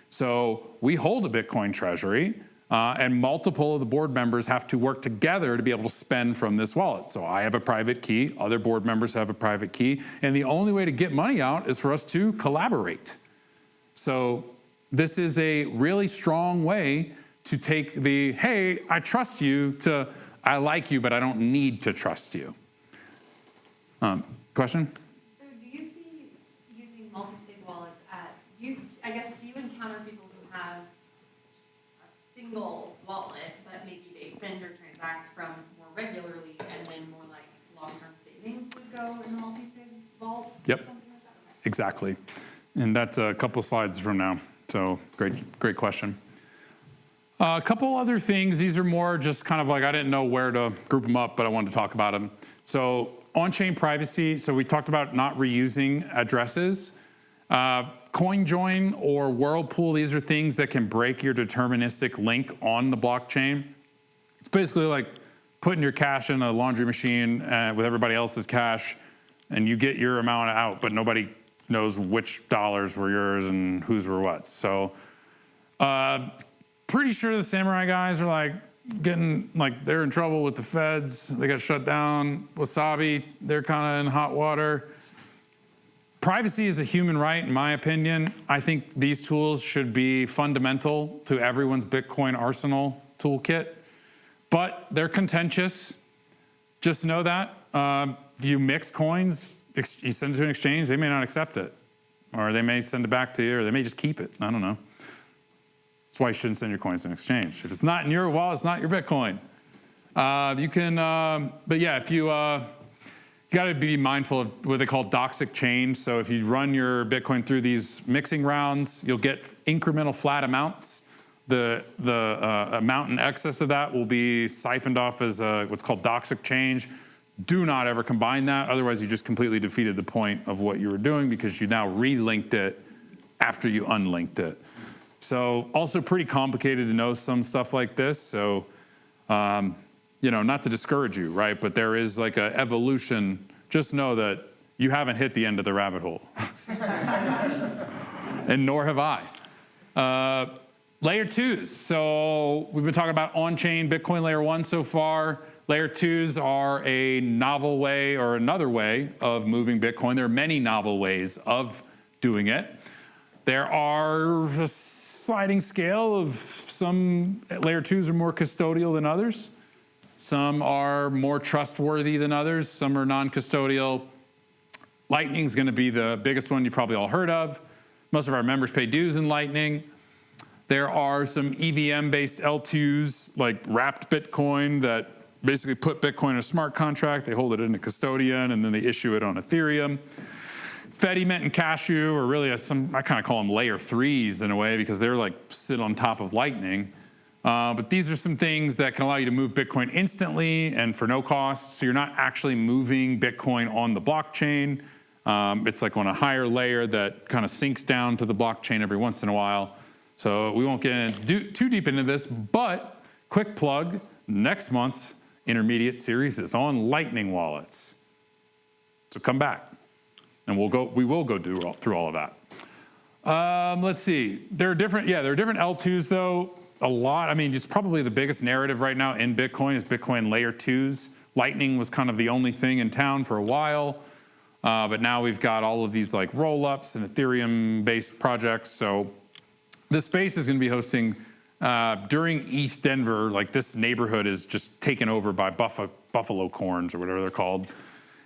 So we hold a Bitcoin treasury, and multiple of the board members have to work together to be able to spend from this wallet. So I have a private key, other board members have a private key, and the only way to get money out is for us to collaborate. So this is a really strong way to take the, hey, I trust you, to I like you, but I don't need to trust you. Question? So do you see using multi-sig wallets do you encounter people who have just a single wallet, but maybe they spend or transact from more regularly, and then more like long-term savings would go in the multi-sig vault? Yep. Something like that? Okay. Exactly. And that's a couple slides from now. So great question. A couple other things. These are more just kind of like, I didn't know where to group them up, but I wanted to talk about them. So on-chain privacy. So we talked about not reusing addresses. CoinJoin or Whirlpool, these are things that can break your deterministic link on the blockchain. It's basically like putting your cash in a laundry machine with everybody else's cash, and you get your amount out, but nobody knows which dollars were yours and whose were what. So pretty sure the Samurai guys are like they're in trouble with the feds. They got shut down. Wasabi, they're kind of in hot water. Privacy is a human right, in my opinion. I think these tools should be fundamental to everyone's Bitcoin arsenal toolkit, but they're contentious. Just know that. If you mix coins, you send it to an exchange, they may not accept it, or they may send it back to you, or they may just keep it. I don't know. That's why you shouldn't send your coins to an exchange. If it's not in your wallet, it's not your Bitcoin. But yeah, if you got to be mindful of what they call doxic change. So if you run your Bitcoin through these mixing rounds, you'll get incremental flat amounts. The amount in excess of that will be siphoned off as what's called doxic change. Do not ever combine that. Otherwise, you just completely defeated the point of what you were doing, because you now relinked it after you unlinked it. So also pretty complicated to know some stuff like this. So, not to discourage you, right? But there is like an evolution. Just know that you haven't hit the end of the rabbit hole. And nor have I. Layer 2s. So we've been talking about on-chain Bitcoin layer 1 so far. Layer 2s are a novel way, or another way of moving Bitcoin. There are many novel ways of doing it. There are a sliding scale of some layer 2s are more custodial than others. Some are more trustworthy than others. Some are non-custodial. Lightning's going to be the biggest one you probably all heard of. Most of our members pay dues in Lightning. There are some EVM-based L2s, like wrapped Bitcoin, that basically put Bitcoin in a smart contract. They hold it in a custodian, and then they issue it on Ethereum. Fediment and Cashew are really I kind of call them layer 3s in a way, because they're like sit on top of Lightning. But these are some things that can allow you to move Bitcoin instantly and for no cost. So you're not actually moving Bitcoin on the blockchain. It's like on a higher layer that kind of sinks down to the blockchain every once in a while. So we won't get too deep into this, but quick plug, next month's intermediate series is on Lightning wallets. So come back, and we will go through all of that. Let's see. There are different L2s though. A lot. I mean, it's probably the biggest narrative right now in Bitcoin is Bitcoin layer 2s. Lightning was kind of the only thing in town for a while, but now we've got all of these like roll-ups and Ethereum-based projects. So the space is going to be hosting during ETH Denver. Like this neighborhood is just taken over by buffalo corns or whatever they're called,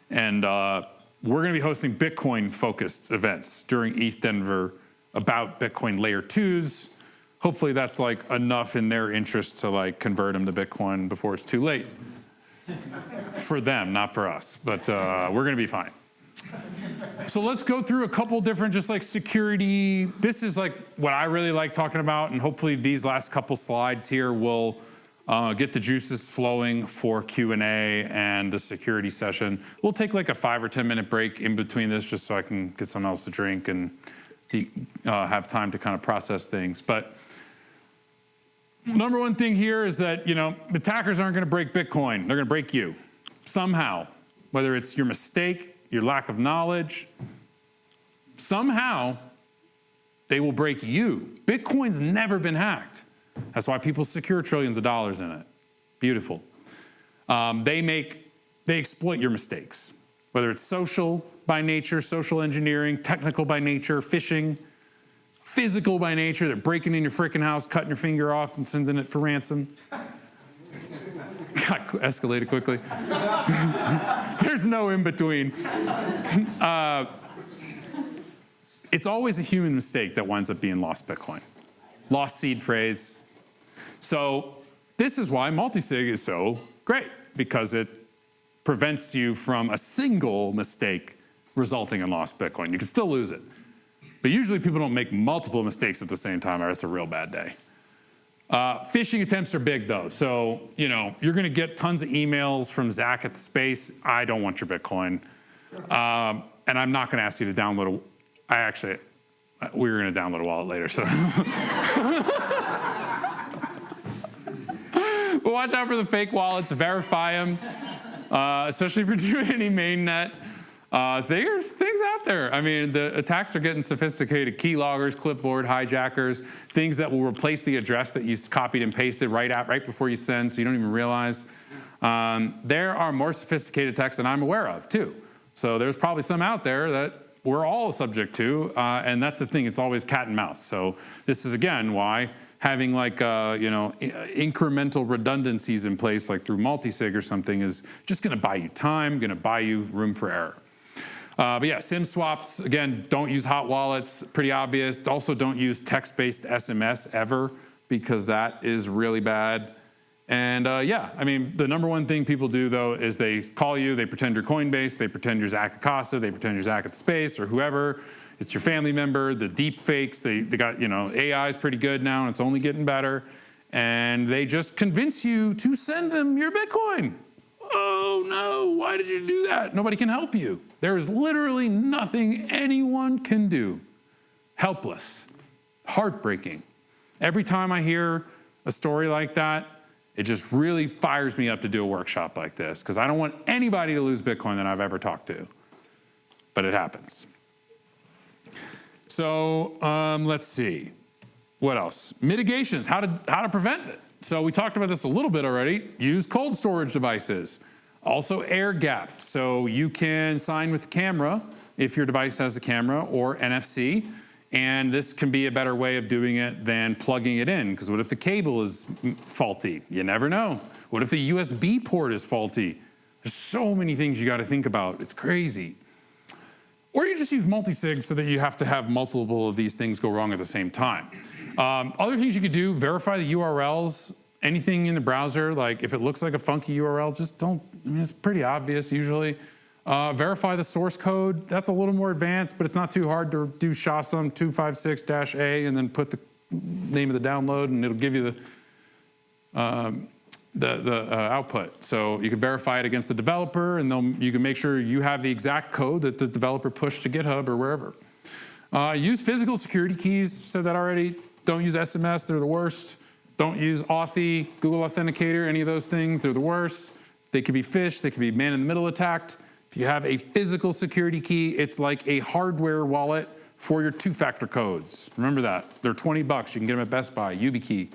and we're going to be hosting Bitcoin-focused events during ETH Denver about Bitcoin layer 2s. Hopefully that's like enough in their interest to like convert them to Bitcoin before it's too late. For them, not for us, but we're gonna be fine. So let's go through a couple different just like security. This is like what I really like talking about, and hopefully these last couple slides here will get the juices flowing for Q&A and the security session. We'll take like a 5 or 10 minute break in between this just so I can get something else to drink and have time to kind of process things. But number one thing here is that, the attackers aren't going to break Bitcoin. They're going to break you somehow, whether it's your mistake, your lack of knowledge. Somehow, they will break you. Bitcoin's never been hacked. That's why people secure trillions of dollars in it. Beautiful. They exploit your mistakes, whether it's social by nature, social engineering, technical by nature, phishing, physical by nature. They're breaking in your freaking house, cutting your finger off and sending it for ransom. Got escalated quickly. There's no in between. It's always a human mistake that winds up being lost Bitcoin. Lost seed phrase. So this is why multisig is so great, because it prevents you from a single mistake resulting in lost Bitcoin. You can still lose it. But usually people don't make multiple mistakes at the same time, or it's a real bad day. Phishing attempts are big though. So, you're gonna get tons of emails from Zach at the Space. I don't want your Bitcoin. And I'm not gonna ask you to download we were gonna download a wallet later, so. But watch out for the fake wallets, verify them, especially if you're doing any mainnet. There's things out there. I mean, the attacks are getting sophisticated. Keyloggers, clipboard, hijackers, things that will replace the address that you copied and pasted right before you send, so you don't even realize. There are more sophisticated attacks than I'm aware of, too. So there's probably some out there that we're all subject to, and that's the thing. It's always cat and mouse. So this is, again, why having like, incremental redundancies in place, like through multisig or something, is just going to buy you time, going to buy you room for error. But yeah, SIM swaps, again, don't use hot wallets, pretty obvious. Also don't use text-based SMS ever, because that is really bad. And yeah, I mean, the number one thing people do though is they call you, they pretend you're Coinbase, they pretend you're Zach at Casa, they pretend you're Zach at the Space or whoever. It's your family member, the deep fakes, they got, AI is pretty good now and it's only getting better. And they just convince you to send them your Bitcoin. Oh no, why did you do that? Nobody can help you. There is literally nothing anyone can do. Helpless, heartbreaking. Every time I hear a story like that, it just really fires me up to do a workshop like this, because I don't want anybody to lose Bitcoin that I've ever talked to, but it happens. So let's see, what else? Mitigations, how to prevent it. So we talked about this a little bit already. Use cold storage devices. Also air gapped, so you can sign with the camera if your device has a camera, or NFC. And this can be a better way of doing it than plugging it in, because what if the cable is faulty? You never know. What if the USB port is faulty? There's so many things you got to think about. It's crazy. Or you just use multisig so that you have to have multiple of these things go wrong at the same time. Other things you could do, verify the URLs. Anything in the browser, like if it looks like a funky URL, just don't, it's pretty obvious usually. Verify the source code. That's a little more advanced, but it's not too hard to do SHA-SUM 256-A and then put the name of the download and it'll give you the output. So you can verify it against the developer and you can make sure you have the exact code that the developer pushed to GitHub or wherever. Use physical security keys, said that already. Don't use SMS, they're the worst. Don't use Authy, Google Authenticator, any of those things, they're the worst. they could be phished, they could be man-in-the-middle attacked. If you have a physical security key, it's like a hardware wallet for your two-factor codes. Remember that. They're $20. You can get them at Best Buy, YubiKey.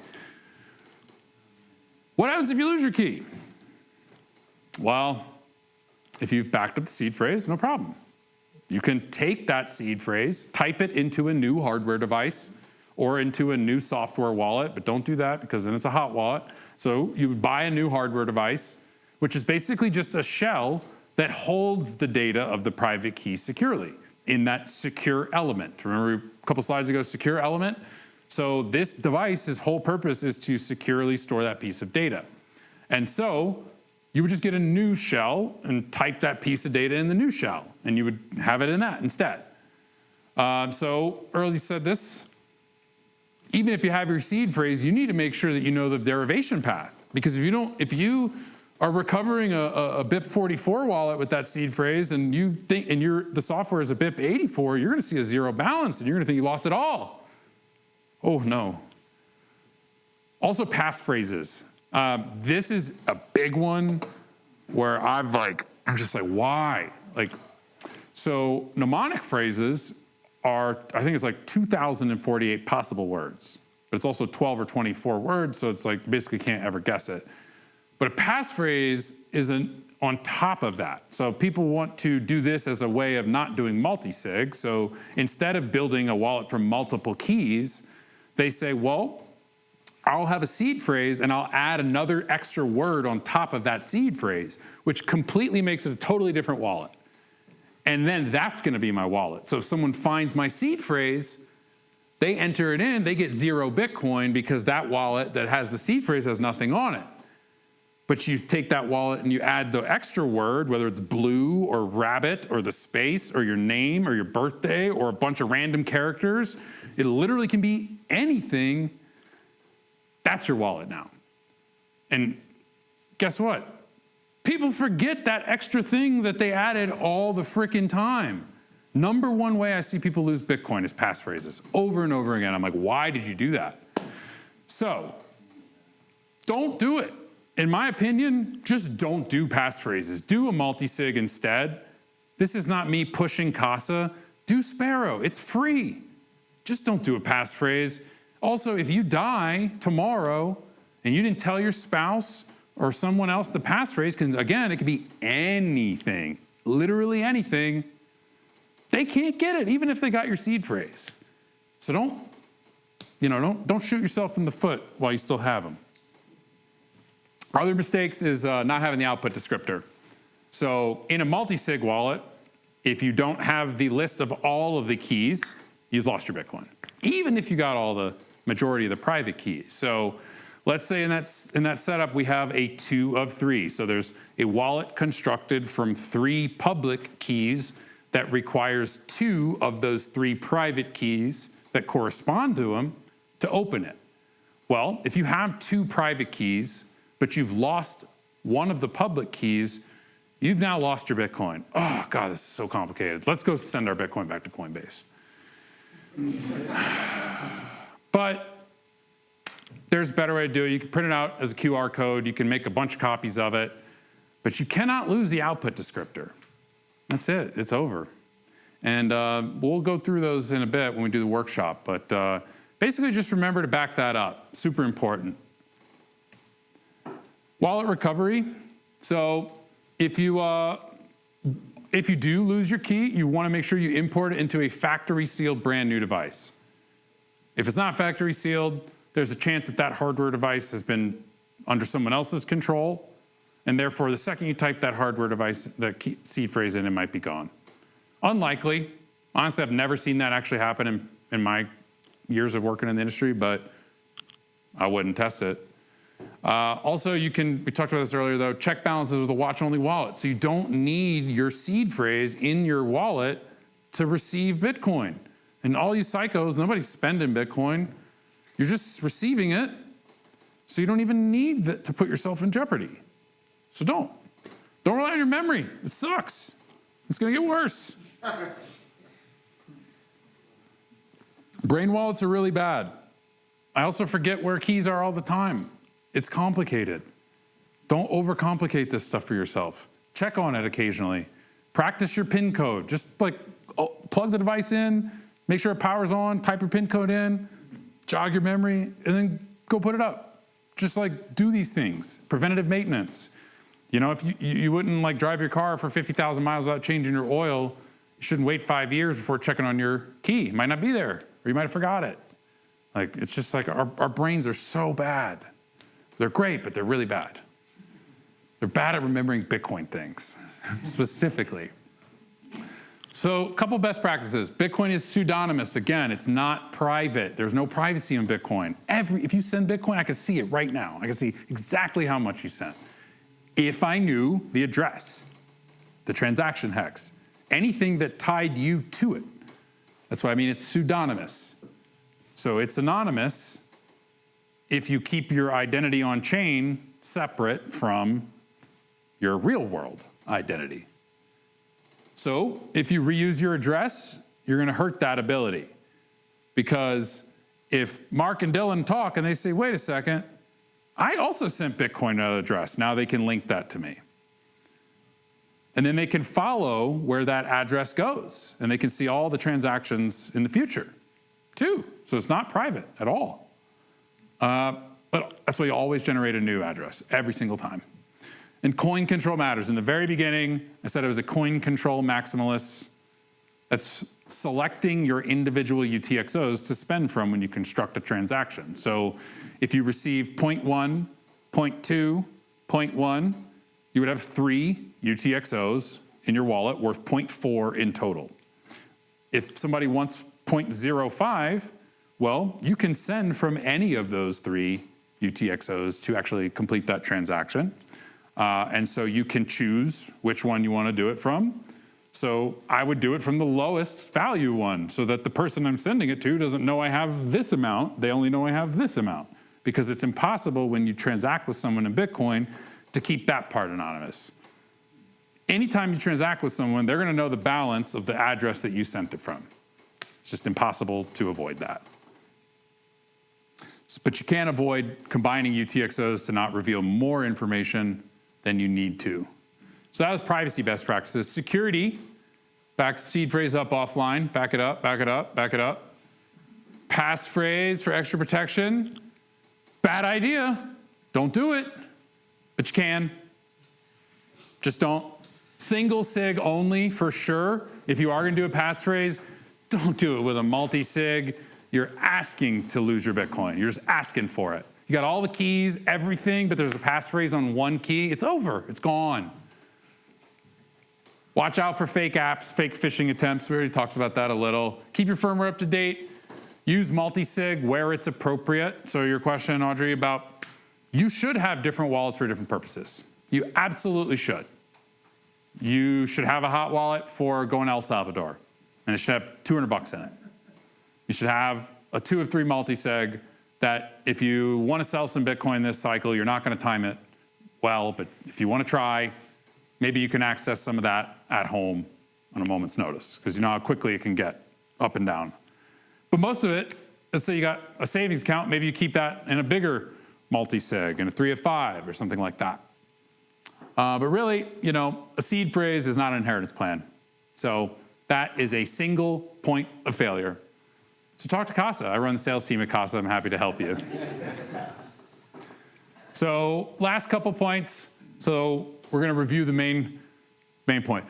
What happens if you lose your key? Well, if you've backed up the seed phrase, no problem. You can take that seed phrase, type it into a new hardware device or into a new software wallet, but don't do that because then it's a hot wallet. So you would buy a new hardware device, which is basically just a shell that holds the data of the private key securely in that secure element. Remember a couple slides ago, secure element? So this device's whole purpose is to securely store that piece of data. And so you would just get a new shell and type that piece of data in the new shell, and you would have it in that instead. So earlier said this, even if you have your seed phrase, you need to make sure that you know the derivation path. Because if you are recovering a BIP44 wallet with that seed phrase and you think, the software is a BIP84, you're gonna see a zero balance and you're gonna think you lost it all. Oh no. Also passphrases. This is a big one where I'm just like, why? So mnemonic phrases are, I think it's like 2,048 possible words, but it's also 12 or 24 words, so it's like basically can't ever guess it. But a passphrase is on top of that. So people want to do this as a way of not doing multisig. So instead of building a wallet from multiple keys, they say, well, I'll have a seed phrase and I'll add another extra word on top of that seed phrase, which completely makes it a totally different wallet. And then that's gonna be my wallet. So if someone finds my seed phrase, they enter it in, they get 0 Bitcoin because that wallet that has the seed phrase has nothing on it. But you take that wallet and you add the extra word, whether it's blue or rabbit or the space or your name or your birthday or a bunch of random characters. It literally can be anything. That's your wallet now. And guess what? People forget that extra thing that they added all the frickin' time. Number one way I see people lose Bitcoin is passphrases over and over again. I'm like, why did you do that? So don't do it. In my opinion, just don't do passphrases. Do a multisig instead. This is not me pushing Casa. Do Sparrow, it's free. Just don't do a passphrase. Also, if you die tomorrow and you didn't tell your spouse or someone else the passphrase, because again, it could be anything, literally anything, they can't get it, even if they got your seed phrase. So don't shoot yourself in the foot while you still have them. Other mistakes is not having the output descriptor. So in a multisig wallet, if you don't have the list of all of the keys, you've lost your Bitcoin, even if you got all the majority of the private keys. So let's say in that setup, we have a 2 of 3. So there's a wallet constructed from 3 public keys that requires 2 of those 3 private keys that correspond to them to open it. Well, if you have 2 private keys, but you've lost one of the public keys, you've now lost your Bitcoin. Oh God, this is so complicated. Let's go send our Bitcoin back to Coinbase. But there's a better way to do it. You can print it out as a QR code. You can make a bunch of copies of it, but you cannot lose the output descriptor. That's it, it's over. And we'll go through those in a bit when we do the workshop, but basically just remember to back that up, super important. Wallet recovery. So if you do lose your key, you want to make sure you import it into a factory sealed brand new device. If it's not factory sealed, there's a chance that that hardware device has been under someone else's control, and therefore the second you type that hardware device, the key, seed phrase in, it might be gone. Unlikely. Honestly, I've never seen that actually happen in my years of working in the industry, but I wouldn't test it. Also, we talked about this earlier though, check balances with a watch-only wallet. So you don't need your seed phrase in your wallet to receive Bitcoin. And all you psychos, nobody's spending Bitcoin. You're just receiving it. So you don't even need to put yourself in jeopardy. So don't rely on your memory. It sucks. It's gonna get worse. Brain wallets are really bad. I also forget where keys are all the time. It's complicated. Don't overcomplicate this stuff for yourself. Check on it occasionally. Practice your PIN code. Just like plug the device in, make sure it powers on, type your PIN code in, jog your memory, and then go put it up. Just like do these things. Preventative maintenance. You know, if you wouldn't like drive your car for 50,000 miles without changing your oil, you shouldn't wait 5 years before checking on your key. It might not be there, or you might have forgot it. Like, it's just like our brains are so bad. They're great, but they're really bad. They're bad at remembering Bitcoin things, specifically. So a couple best practices. Bitcoin is pseudonymous. Again, it's not private. There's no privacy in Bitcoin. If you send Bitcoin, I can see it right now. I can see exactly how much you sent. If I knew the address, the transaction hex, anything that tied you to it. That's why I mean it's pseudonymous. So it's anonymous if you keep your identity on chain separate from your real world identity. So if you reuse your address, you're going to hurt that ability. Because if Mark and Dylan talk and they say, wait a second, I also sent Bitcoin to another address. Now they can link that to me. And then they can follow where that address goes. And they can see all the transactions in the future, too. So it's not private at all. But that's why you always generate a new address, every single time. And coin control matters. In the very beginning, I said it was a coin control maximalist. That's selecting your individual UTXOs to spend from when you construct a transaction. So if you receive 0.1, 0.2, 0.1, you would have 3 UTXOs in your wallet worth 0.4 in total. If somebody wants 0.05, well, you can send from any of those 3 UTXOs to actually complete that transaction. And so you can choose which one you want to do it from. So I would do it from the lowest value one so that the person I'm sending it to doesn't know I have this amount. They only know I have this amount. Because it's impossible when you transact with someone in Bitcoin to keep that part anonymous. Anytime you transact with someone, they're going to know the balance of the address that you sent it from. It's just impossible to avoid that. But you can't avoid combining UTXOs to not reveal more information than you need to. So that was privacy best practices. Security, back seed phrase up offline, back it up, back it up, back it up. Passphrase for extra protection, bad idea, don't do it, but you can. Just don't. Single sig only for sure. If you are gonna do a passphrase, don't do it with a multi-sig. You're asking to lose your Bitcoin. You're just asking for it. You got all the keys, everything, but there's a passphrase on one key. It's over, it's gone. Watch out for fake apps, fake phishing attempts. We already talked about that a little. Keep your firmware up to date. Use multi-sig where it's appropriate. So your question, Audrey, about you should have different wallets for different purposes. You absolutely should. You should have a hot wallet for going to El Salvador, and it should have 200 bucks in it. You should have a 2 of 3 multi-sig that if you want to sell some Bitcoin this cycle, you're not going to time it well, but if you want to try, maybe you can access some of that at home on a moment's notice, because you know how quickly it can get up and down. But most of it, let's say you got a savings account, maybe you keep that in a bigger multi-sig, in a 3 of 5 or something like that. But really, you know, a seed phrase is not an inheritance plan. So that is a single point of failure. So talk to Casa. I run the sales team at Casa. I'm happy to help you. So last couple points. So we're going to review the main point.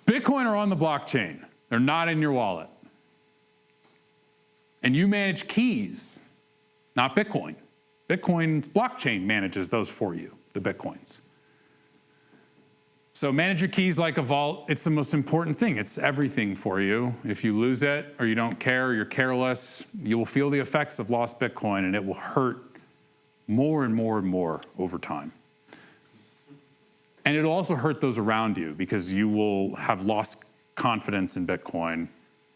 Bitcoin are on the blockchain. They're not in your wallet. And you manage keys, not Bitcoin. Bitcoin's blockchain manages those for you, the Bitcoins. So manage your keys like a vault. It's the most important thing. It's everything for you. If you lose it or you don't care, or you're careless, you will feel the effects of lost Bitcoin, and it will hurt more and more and more over time. And it'll also hurt those around you, because you will have lost confidence in Bitcoin,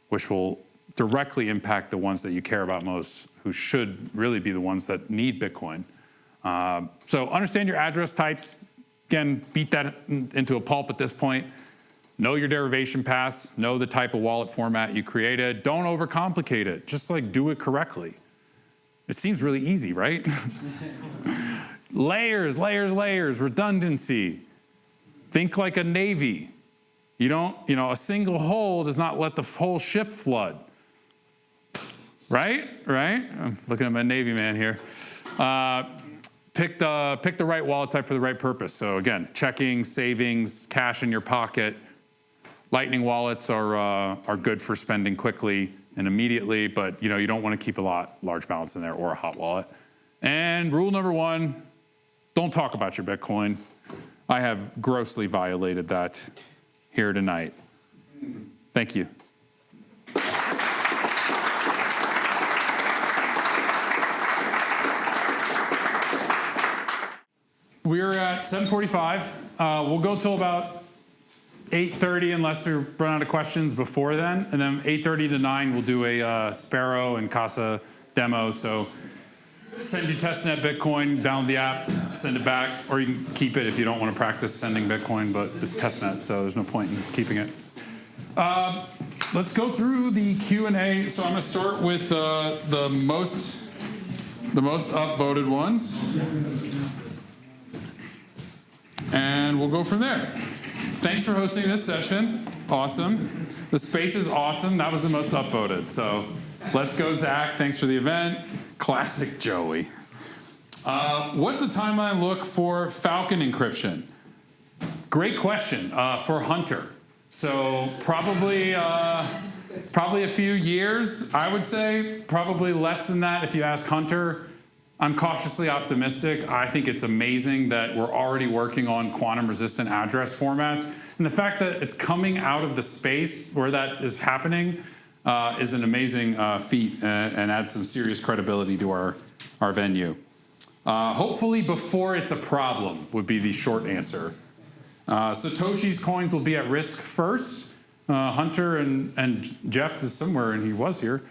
which will directly impact the ones that you care about most, who should really be the ones that need Bitcoin. So understand your address types. Again, beat that into a pulp at this point. Know your derivation paths. Know the type of wallet format you created. Don't overcomplicate it. Just like do it correctly. It seems really easy, right? Layers, layers, layers, redundancy. Think like a Navy. You don't, a single hole does not let the whole ship flood. Right? I'm looking at my Navy man here. Pick the right wallet type for the right purpose. So again, checking, savings, cash in your pocket. Lightning wallets are good for spending quickly and immediately, but you don't want to keep a large balance in there or a hot wallet. And rule number 1, don't talk about your Bitcoin. I have grossly violated that here tonight. Thank you. We're at 7:45. We'll go till about 8:30 unless we run out of questions before then. And then 8:30 to 9, we'll do a Sparrow and Casa demo. So send your testnet Bitcoin, download the app, send it back, or you can keep it if you don't want to practice sending Bitcoin, but it's testnet, so there's no point in keeping it. Let's go through the Q&A. So I'm going to start with the most upvoted ones. And we'll go from there. Thanks for hosting this session. Awesome. The space is awesome. That was the most upvoted. So let's go, Zach. Thanks for the event. Classic Joey. What's the timeline look for Falcon encryption? Great question for Hunter. So probably a few years, I would say. Probably less than that if you ask Hunter. I'm cautiously optimistic. I think it's amazing that we're already working on quantum-resistant address formats. And the fact that it's coming out of the space where that is happening is an amazing feat and adds some serious credibility to our venue. Hopefully before it's a problem would be the short answer. Satoshi's coins will be at risk first. Hunter and Jeff is somewhere, and he was here.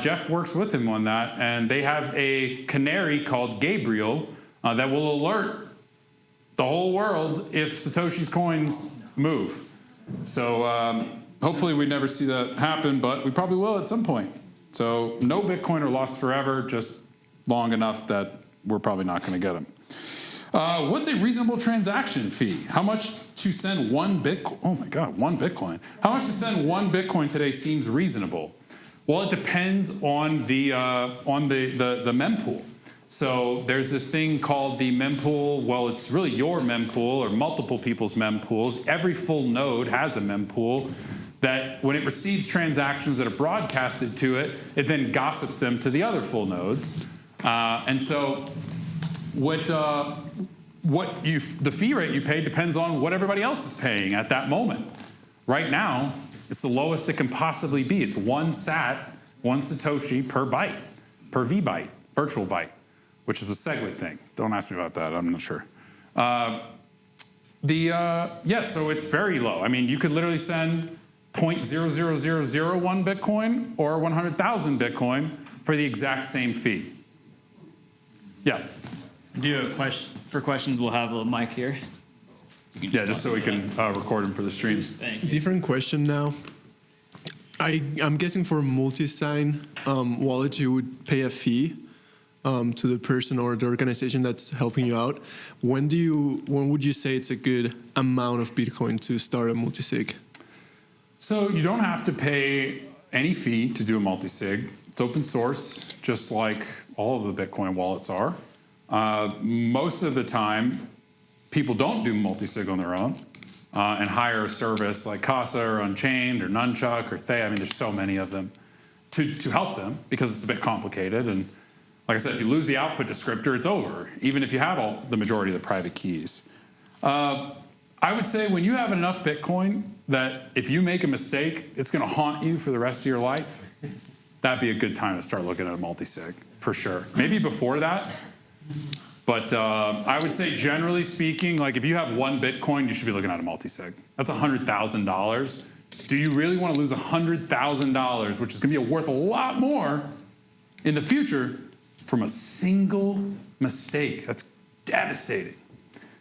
Jeff works with him on that, and they have a canary called Gabriel that will alert the whole world if Satoshi's coins move. So hopefully we never see that happen, but we probably will at some point. So no Bitcoin are lost forever, just long enough that we're probably not going to get them. What's a reasonable transaction fee? How much to send one Bitcoin? Oh my God, one Bitcoin. How much to send one Bitcoin today seems reasonable? Well, it depends on the mempool. So there's this thing called the mempool. Well, it's really your mempool or multiple people's mempools. Every full node has a mempool that when it receives transactions that are broadcasted to it, it then gossips them to the other full nodes. And so the fee rate you pay depends on what everybody else is paying at that moment. Right now, it's the lowest it can possibly be. It's 1 sat, 1 Satoshi per byte, per V-byte, virtual byte, which is a SegWit thing. Don't ask me about that, I'm not sure. So it's very low. I mean, you could literally send 0.00001 Bitcoin or 100,000 Bitcoin for the exact same fee. Yeah. For questions, we'll have a mic here. Yeah, just so we can record them for the stream. Thank you. Different question now. I'm guessing for multi-sign wallet, you would pay a fee to the person or the organization that's helping you out. When would you say it's a good amount of Bitcoin to start a multisig? So you don't have to pay any fee to do a multisig. It's open source, just like all of the Bitcoin wallets are. Most of the time, people don't do multisig on their own and hire a service like Casa or Unchained or Nunchuck or Thea. I mean, there's so many of them to help them because it's a bit complicated. And like I said, if you lose the output descriptor, it's over, even if you have the majority of the private keys. I would say when you have enough Bitcoin that if you make a mistake, it's going to haunt you for the rest of your life, that'd be a good time to start looking at a multisig, for sure. Maybe before that. But I would say, generally speaking, like if you have 1 Bitcoin, you should be looking at a multisig. That's $100,000. Do you really want to lose $100,000, which is going to be worth a lot more in the future from a single mistake? That's devastating.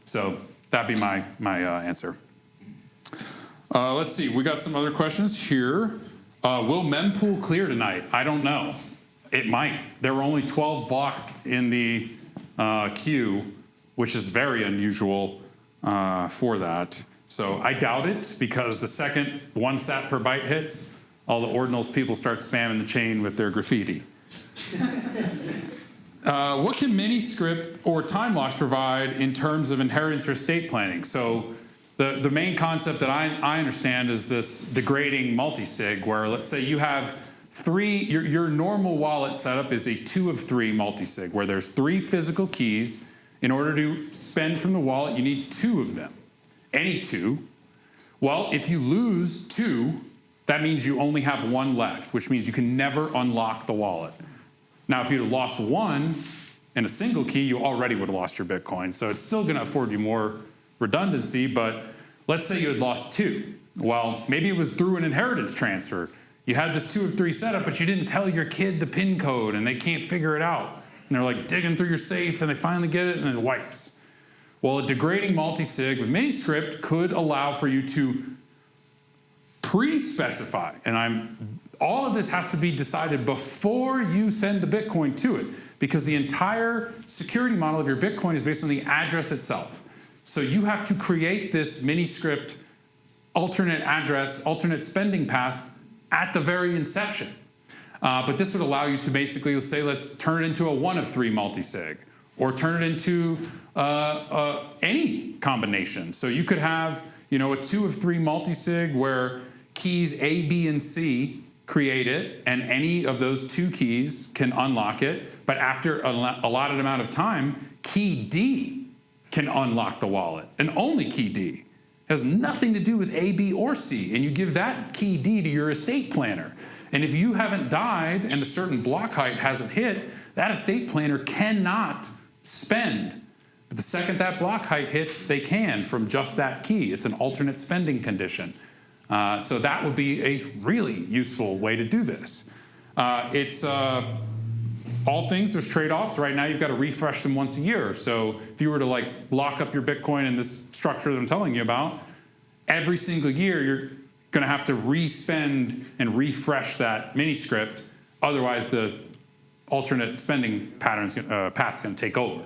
So that'd be my answer. Let's see. We got some other questions here. Will mempool clear tonight? I don't know. It might. There were only 12 blocks in the queue. which is very unusual for that. So I doubt it, because the second 1 sat per byte hits, all the ordinals people start spamming the chain with their graffiti. What can miniscript or time locks provide in terms of inheritance or estate planning? So the main concept that I understand is this degrading multisig, where let's say you have your normal wallet setup is a 2 of 3 multisig, where there's 3 physical keys. In order to spend from the wallet, you need 2 of them. Any 2. Well, if you lose 2, that means you only have 1 left, which means you can never unlock the wallet. Now, if you'd have lost 1 in a single key, you already would have lost your Bitcoin. So it's still going to afford you more redundancy, but let's say you had lost 2. Well, maybe it was through an inheritance transfer. You had this 2 of 3 setup, but you didn't tell your kid the PIN code, and they can't figure it out. And they're like digging through your safe, and they finally get it, and it wipes. Well, a degrading multisig with miniscript could allow for you to pre-specify, and all of this has to be decided before you send the Bitcoin to it, because the entire security model of your Bitcoin is based on the address itself. So you have to create this miniscript alternate address, alternate spending path at the very inception. But this would allow you to basically, let's turn it into a 1 of 3 multisig, or turn it into any combination. So you could have, a 2 of 3 multisig where keys A, B, and C create it, and any of those 2 keys can unlock it. But after a allotted amount of time, key D can unlock the wallet, and only key D. Has nothing to do with A, B, or C, and you give that key D to your estate planner. And if you haven't died and a certain block height hasn't hit, that estate planner cannot spend. But the second that block height hits, they can from just that key. It's an alternate spending condition. So that would be a really useful way to do this. It's all things, there's trade-offs. Right now, you've got to refresh them once a year. So if you were to lock up your Bitcoin in this structure that I'm telling you about, every single year you're going to have to respend and refresh that miniscript. Otherwise, the alternate spending path's going to take over.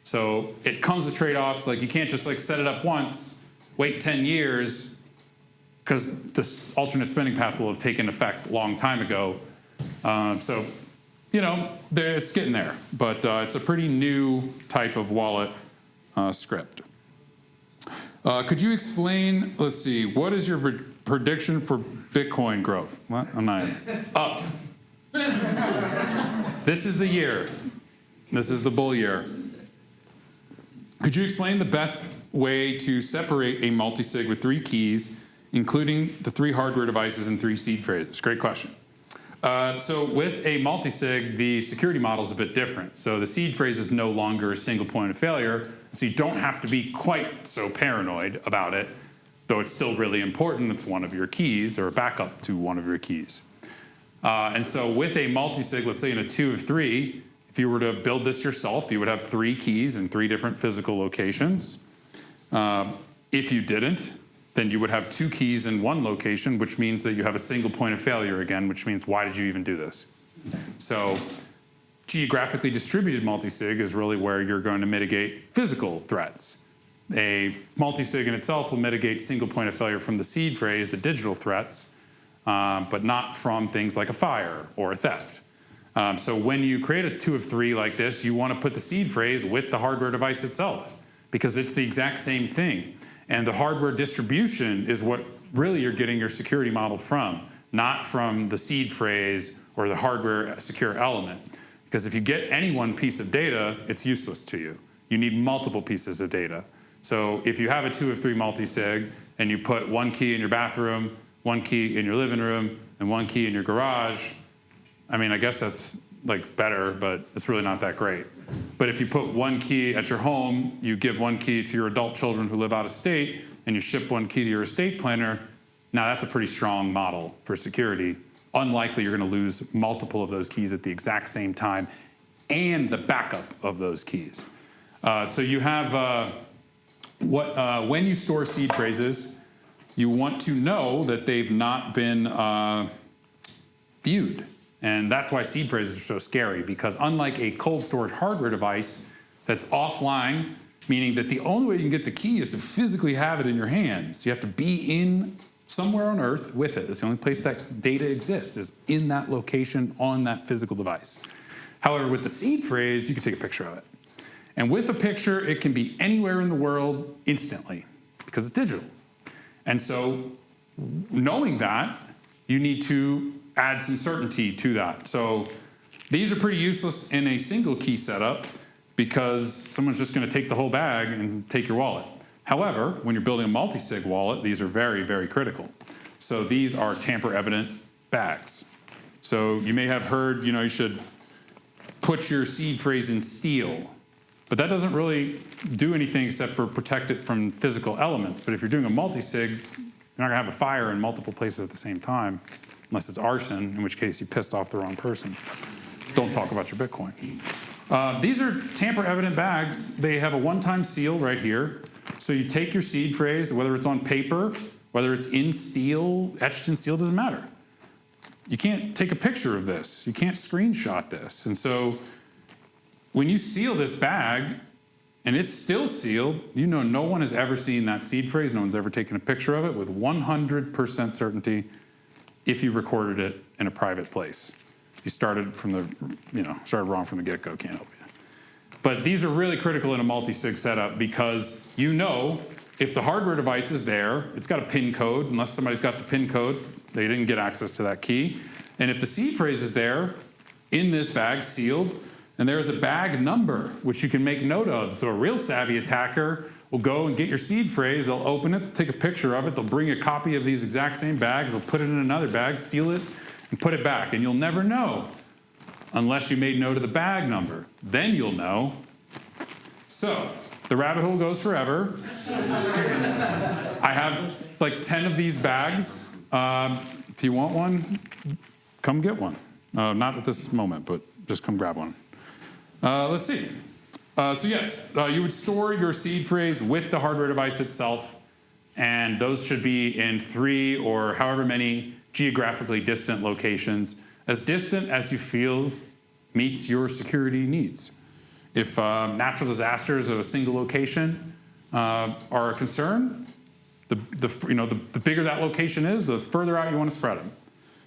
So it comes with trade-offs. You can't just set it up once, wait 10 years, because this alternate spending path will have taken effect a long time ago. It's getting there, but it's a pretty new type of wallet script. Could you explain, let's see, what is your prediction for Bitcoin growth? What? I'm not up. This is the year. This is the bull year. Could you explain the best way to separate a multisig with 3 keys, including the 3 hardware devices and 3 seed phrases? Great question. So with a multisig, the security model is a bit different. So the seed phrase is no longer a single point of failure, so you don't have to be quite so paranoid about it, though it's still really important. It's one of your keys, or a backup to one of your keys. And so with a multisig, let's say in a 2 of 3, if you were to build this yourself, you would have 3 keys in 3 different physical locations. If you didn't, then you would have 2 keys in 1 location, which means that you have a single point of failure again, which means why did you even do this? So geographically distributed multisig is really where you're going to mitigate physical threats. A multisig in itself will mitigate single point of failure from the seed phrase, the digital threats, but not from things like a fire or a theft. So when you create a 2 of 3 like this, you want to put the seed phrase with the hardware device itself, because it's the exact same thing. And the hardware distribution is what really you're getting your security model from, not from the seed phrase or the hardware secure element. Because if you get any one piece of data, it's useless to you. You need multiple pieces of data. So if you have a 2 of 3 multisig and you put 1 key in your bathroom, 1 key in your living room, and 1 key in your garage, I guess that's better, but it's really not that great. But if you put 1 key at your home, you give 1 key to your adult children who live out of state, and you ship 1 key to your estate planner, now that's a pretty strong model for security. Unlikely you're going to lose multiple of those keys at the exact same time, and the backup of those keys. So you have when you store seed phrases, you want to know that they've not been viewed. And that's why seed phrases are so scary, because unlike a cold storage hardware device that's offline meaning that the only way you can get the key is to physically have it in your hands. You have to be in somewhere on Earth with it. It's the only place that data exists, is in that location on that physical device. However, with the seed phrase, you can take a picture of it. And with a picture, it can be anywhere in the world instantly because it's digital. And so knowing that, you need to add some certainty to that. So these are pretty useless in a single key setup because someone's just going to take the whole bag and take your wallet. However, when you're building a multi-sig wallet, these are very, very critical. So these are tamper-evident bags. So you may have heard, you should put your seed phrase in steel, but that doesn't really do anything except for protect it from physical elements. But if you're doing a multi-sig, you're not gonna have a fire in multiple places at the same time, unless it's arson, in which case you pissed off the wrong person. Don't talk about your Bitcoin. These are tamper-evident bags. They have a one-time seal right here. So you take your seed phrase, whether it's on paper, whether it's in steel, etched in steel, doesn't matter. You can't take a picture of this. You can't screenshot this. And so when you seal this bag, and it's still sealed, no one has ever seen that seed phrase. No one's ever taken a picture of it with 100% certainty if you recorded it in a private place. If you started started wrong from the get-go, can't help you. But these are really critical in a multi-sig setup because if the hardware device is there, it's got a PIN code. Unless somebody's got the PIN code, they didn't get access to that key. And if the seed phrase is there in this bag, sealed, and there's a bag number, which you can make note of. So a real savvy attacker will go and get your seed phrase, they'll open it, they'll take a picture of it, they'll bring a copy of these exact same bags, they'll put it in another bag, seal it, and put it back. And you'll never know unless you made note of the bag number. Then you'll know. So the rabbit hole goes forever. I have like 10 of these bags. If you want one, come get one. Not at this moment, but just come grab one. Let's see. So yes, you would store your seed phrase with the hardware device itself, and those should be in 3 or however many geographically distant locations, as distant as you feel meets your security needs. If natural disasters of a single location are a concern, the bigger that location is, the further out you want to spread them.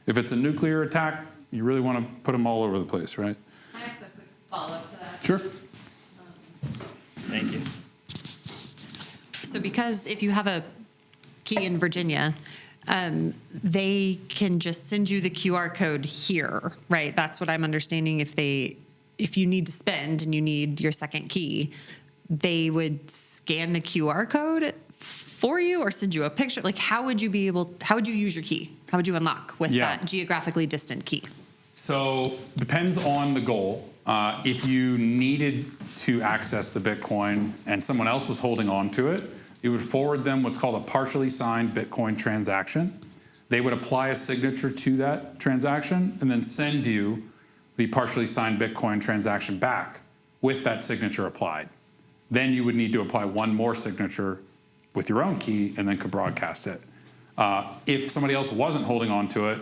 If it's a nuclear attack, you really want to put them all over the place, right? Can I ask a quick follow-up to that? Sure. Thank you. So because if you have a key in Virginia, they can just send you the QR code here, right? That's what I'm understanding. If you need to spend and you need your second key, they would scan the QR code for you or send you a picture. Like, how would you use your key? How would you unlock with that geographically distant key? So depends on the goal. If you needed to access the Bitcoin and someone else was holding on to it, you would forward them what's called a partially signed Bitcoin transaction. They would apply a signature to that transaction and then send you the partially signed Bitcoin transaction back with that signature applied. Then you would need to apply one more signature with your own key and then could broadcast it. If somebody else wasn't holding on to it,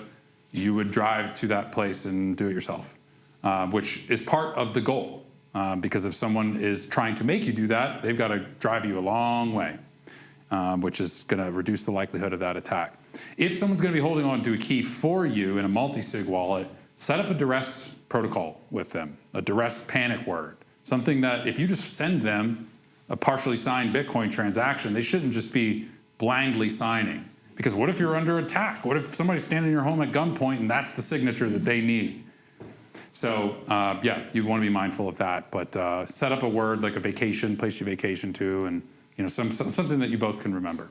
you would drive to that place and do it yourself, which is part of the goal. Because if someone is trying to make you do that, they've got to drive you a long way, which is going to reduce the likelihood of that attack. If someone's going to be holding on to a key for you in a multi-sig wallet, set up a duress protocol with them, a duress panic word, something that if you just send them a partially signed Bitcoin transaction, they shouldn't just be blindly signing. Because what if you're under attack? What if somebody's standing in your home at gunpoint and that's the signature that they need? So you'd want to be mindful of that, but set up a word like a vacation, place you vacation to, and something that you both can remember.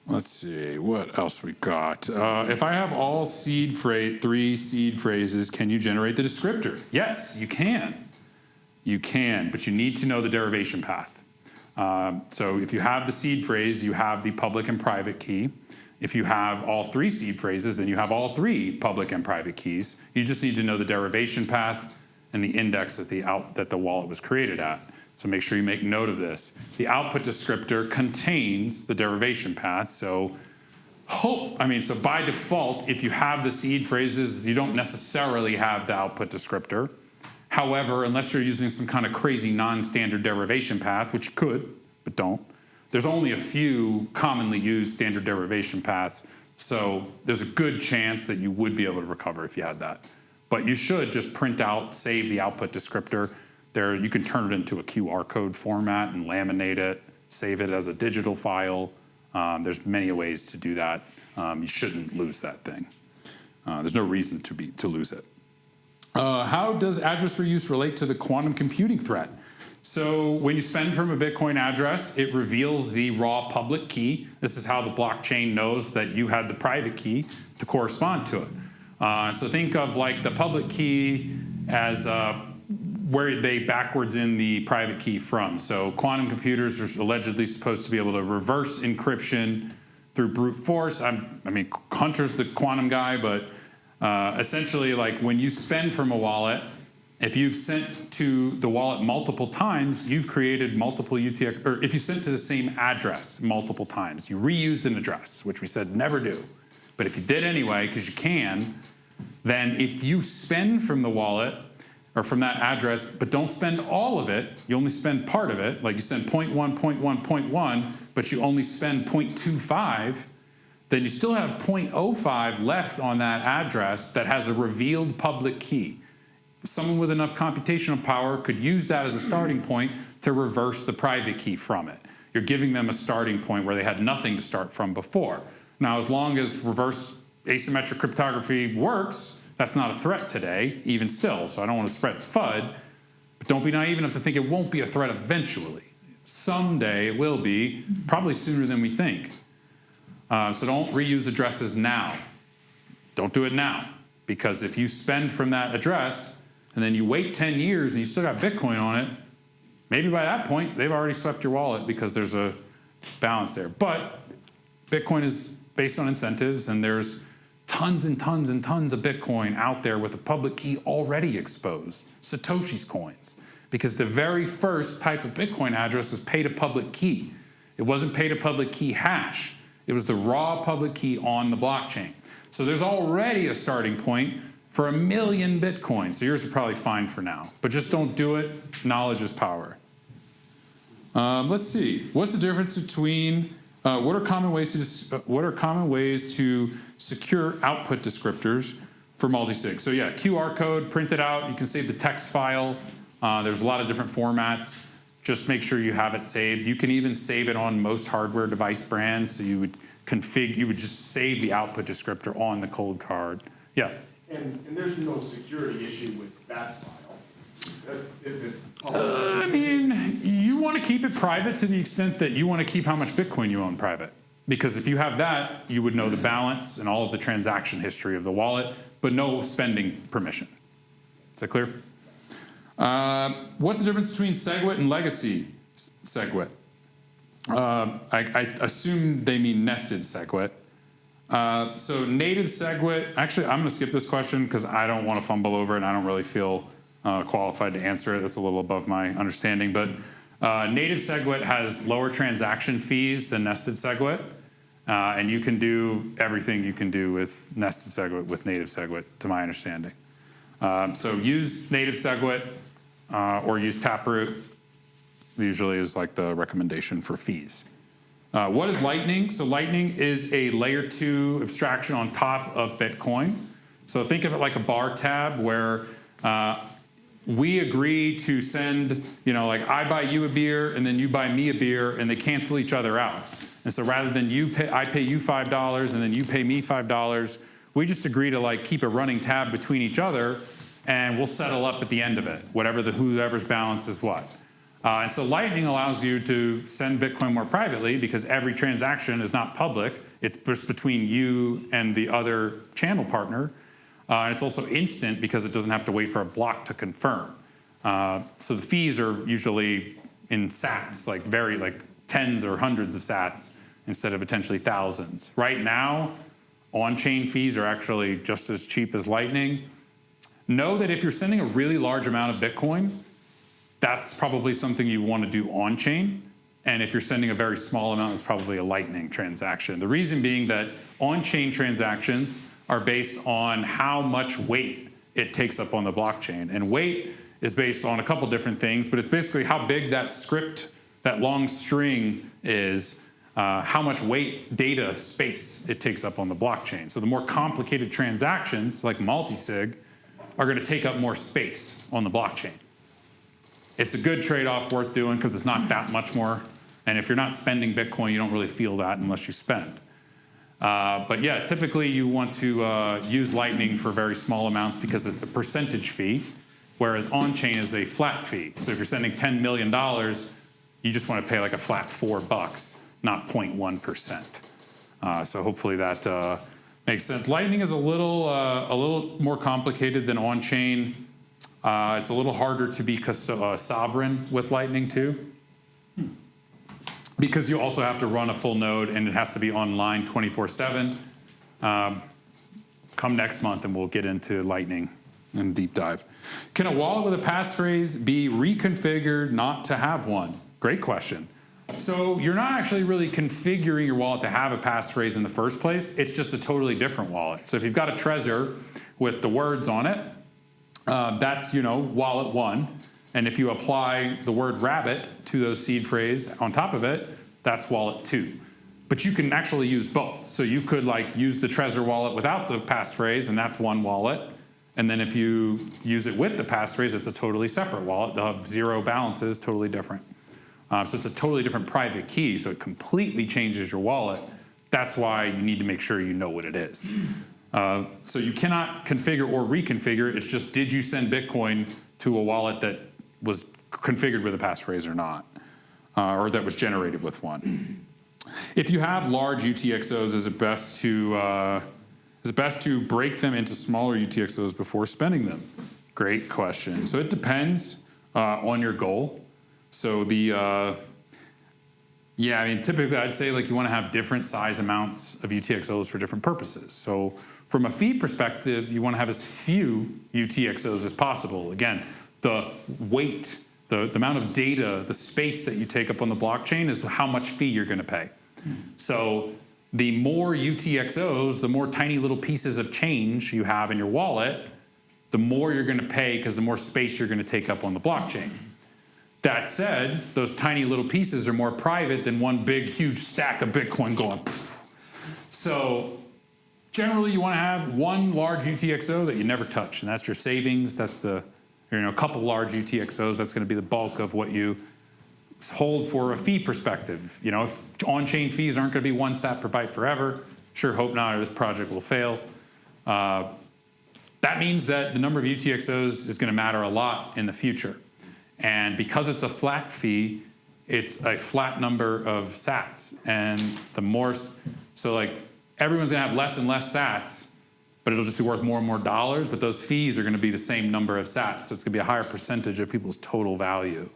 Let's see, what else we got? If I have all 3 seed phrases, can you generate the descriptor? Yes, you can. You can, but you need to know the derivation path. So if you have the seed phrase, you have the public and private key. If you have all 3 seed phrases, then you have all 3 public and private keys. You just need to know the derivation path and the index that the wallet was created at. So make sure you make note of this. The output descriptor contains the derivation path. So by default, if you have the seed phrases, you don't necessarily have the output descriptor. However, unless you're using some kind of crazy non-standard derivation path, which you could, but don't, there's only a few commonly used standard derivation paths. So there's a good chance that you would be able to recover if you had that. But you should just print out, save the output descriptor. There, you can turn it into a QR code format and laminate it, save it as a digital file. There's many ways to do that. You shouldn't lose that thing. There's no reason to lose it. How does address reuse relate to the quantum computing threat? So when you spend from a Bitcoin address, it reveals the raw public key. This is how the blockchain knows that you had the private key to correspond to it. So think of like the public key as where they backwards in the private key from. So quantum computers are allegedly supposed to be able to reverse encryption through brute force. I mean, Hunter's the quantum guy, but essentially, like when you spend from a wallet, if you've sent to the wallet multiple times, you've created multiple UTX, or if you sent to the same address multiple times, you reused an address, which we said never do. But if you did anyway, because you can, then if you spend from the wallet or from that address, but don't spend all of it, you only spend part of it, like you send 0.1, 0.1, 0.1, but you only spend 0.25, then you still have 0.05 left on that address that has a revealed public key. Someone with enough computational power could use that as a starting point to reverse the private key from it. You're giving them a starting point where they had nothing to start from before. Now, as long as reverse asymmetric cryptography works, that's not a threat today, even still. So I don't want to spread FUD, but don't be naive enough to think it won't be a threat eventually. Someday it will be, probably sooner than we think. So don't reuse addresses now. Don't do it now, because if you spend from that address and then you wait 10 years and you still got Bitcoin on it, maybe by that point they've already swept your wallet because there's a balance there. But Bitcoin is based on incentives, and there's tons and tons and tons of Bitcoin out there with a public key already exposed, Satoshi's coins, because the very first type of Bitcoin address was pay to public key. It wasn't pay to public key hash. It was the raw public key on the blockchain. So there's already a starting point for 1 million Bitcoin. So yours are probably fine for now, but just don't do it. Knowledge is power. Let's see. What's the difference between what are common ways to secure output descriptors for multisig? So yeah, QR code, print it out. You can save the text file. There's a lot of different formats. Just make sure you have it saved. You can even save it on most hardware device brands. So you would just save the output descriptor on the cold card. Yeah. And there's no security issue with that file. If it's I mean, you want to keep it private to the extent that you want to keep how much Bitcoin you own private. Because if you have that, you would know the balance and all of the transaction history of the wallet, but no spending permission. Is that clear? What's the difference between SegWit and legacy SegWit? I assume they mean nested SegWit. So native SegWit, actually I'm going to skip this question because I don't want to fumble over it and I don't really feel qualified to answer it. That's a little above my understanding. But native SegWit has lower transaction fees than nested SegWit. And you can do everything you can do with nested SegWit with native SegWit, to my understanding. So use native SegWit or use Taproot, usually is like the recommendation for fees. What is Lightning? So Lightning is a layer 2 abstraction on top of Bitcoin. So think of it like a bar tab where we agree to send, like I buy you a beer and then you buy me a beer and they cancel each other out. And so rather than I pay you $5 and then you pay me $5, we just agree to like keep a running tab between each other and we'll settle up at the end of it, whoever's balance is what. And so Lightning allows you to send Bitcoin more privately because every transaction is not public. It's just between you and the other channel partner. And it's also instant because it doesn't have to wait for a block to confirm. So the fees are usually in sats, like tens or hundreds of sats instead of potentially thousands. Right now, on-chain fees are actually just as cheap as Lightning. Know that if you're sending a really large amount of Bitcoin, that's probably something you want to do on-chain. And if you're sending a very small amount, it's probably a Lightning transaction. The reason being that on-chain transactions are based on how much weight it takes up on the blockchain. And weight is based on a couple different things, but it's basically how big that script, that long string is, how much weight, data, space it takes up on the blockchain. So the more complicated transactions, like multisig, are going to take up more space on the blockchain. It's a good trade-off worth doing because it's not that much more. And if you're not spending Bitcoin, you don't really feel that unless you spend. But yeah, typically you want to use Lightning for very small amounts because it's a percentage fee, whereas on-chain is a flat fee. So if you're sending $10 million, you just want to pay like a flat $4, not 0.1%. So hopefully that makes sense. Lightning is a little more complicated than on-chain. It's a little harder to be sovereign with Lightning too, because you also have to run a full node and it has to be online 24/7. Come next month and we'll get into Lightning and deep dive. Can a wallet with a passphrase be reconfigured not to have one? Great question. So you're not actually really configuring your wallet to have a passphrase in the first place. It's just a totally different wallet. So if you've got a Trezor with the words on it, that's, wallet 1. And if you apply the word rabbit to those seed phrase on top of it, that's wallet 2. But you can actually use both. So you could use the Trezor wallet without the passphrase, and that's one wallet. And then if you use it with the passphrase, it's a totally separate wallet. They'll have 0 balances, totally different. So it's a totally different private key, so it completely changes your wallet. That's why you need to make sure you know what it is. So you cannot configure or reconfigure. It's just, did you send Bitcoin to a wallet that was configured with a passphrase or not, or that was generated with one? If you have large UTXOs, is it best to break them into smaller UTXOs before spending them? Great question. So it depends on your goal. So typically I'd say you want to have different size amounts of UTXOs for different purposes. So from a fee perspective, you want to have as few UTXOs as possible. Again, the weight, the amount of data, the space that you take up on the blockchain is how much fee you're going to pay. So the more UTXOs, the more tiny little pieces of change you have in your wallet, the more you're going to pay because the more space you're going to take up on the blockchain. That said, those tiny little pieces are more private than one big, huge stack of Bitcoin going pfft. So generally you want to have one large UTXO that you never touch, and that's your savings. That's a couple large UTXOs. That's going to be the bulk of what you hold for a fee perspective. If on-chain fees aren't going to be 1 sat per byte forever, sure hope not, or this project will fail. That means that the number of UTXOs is going to matter a lot in the future. And because it's a flat fee, it's a flat number of sats. And the more, everyone's gonna have less and less sats, but it'll just be worth more and more dollars, but those fees are gonna be the same number of sats. So it's gonna be a higher percentage of people's total value.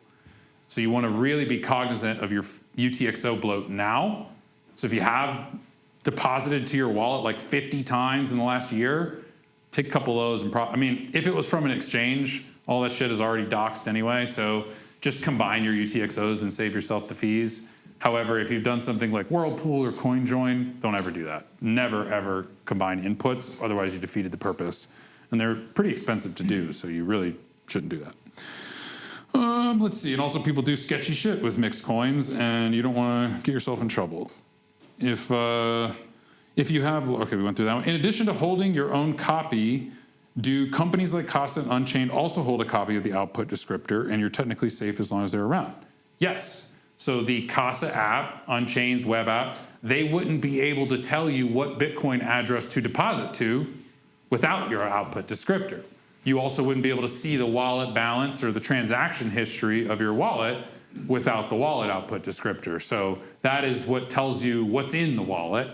So you wanna really be cognizant of your UTXO bloat now. So if you have deposited to your wallet 50 times in the last year, take a couple of those and if it was from an exchange, all that shit is already doxed anyway, so just combine your UTXOs and save yourself the fees. However, if you've done something like Whirlpool or CoinJoin, don't ever do that. Never, ever combine inputs, otherwise you defeated the purpose. And they're pretty expensive to do, so you really shouldn't do that. Let's see, and also people do sketchy shit with mixed coins, and you don't want to get yourself in trouble. If you have, okay, we went through that one. In addition to holding your own copy, do companies like Casa and Unchained also hold a copy of the output descriptor, and you're technically safe as long as they're around? Yes. So the Casa app, Unchained's web app, they wouldn't be able to tell you what Bitcoin address to deposit to without your output descriptor. You also wouldn't be able to see the wallet balance or the transaction history of your wallet without the wallet output descriptor. So that is what tells you what's in the wallet.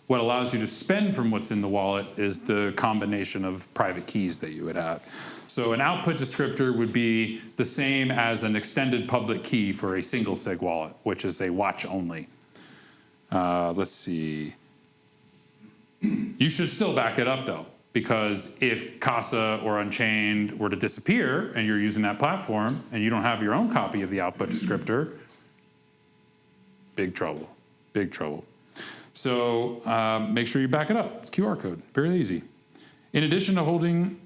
What allows you to spend from what's in the wallet is the combination of private keys that you would have. So an output descriptor would be the same as an extended public key for a single sig wallet, which is a watch only. Let's see. You should still back it up though, because if Casa or Unchained were to disappear and you're using that platform and you don't have your own copy of the output descriptor, big trouble, big trouble. So make sure you back it up. It's QR code, very easy. In addition to holding,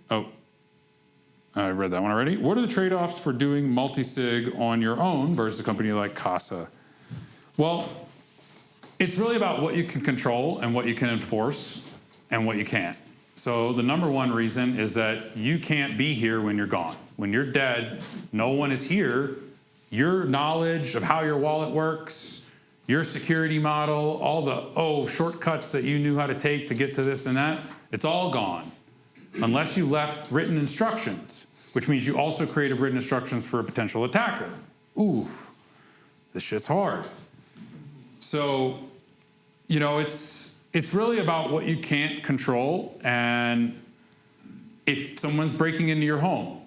I read that one already. What are the trade-offs for doing multisig on your own versus a company like Casa? Well, it's really about what you can control and what you can enforce and what you can't. So the number one reason is that you can't be here when you're gone. When you're dead, no one is here. Your knowledge of how your wallet works, your security model, all the shortcuts that you knew how to take to get to this and that, it's all gone. Unless you left written instructions, which means you also created written instructions for a potential attacker. Ooh, this shit's hard. So, you know, it's really about what you can't control. And if someone's breaking into your home,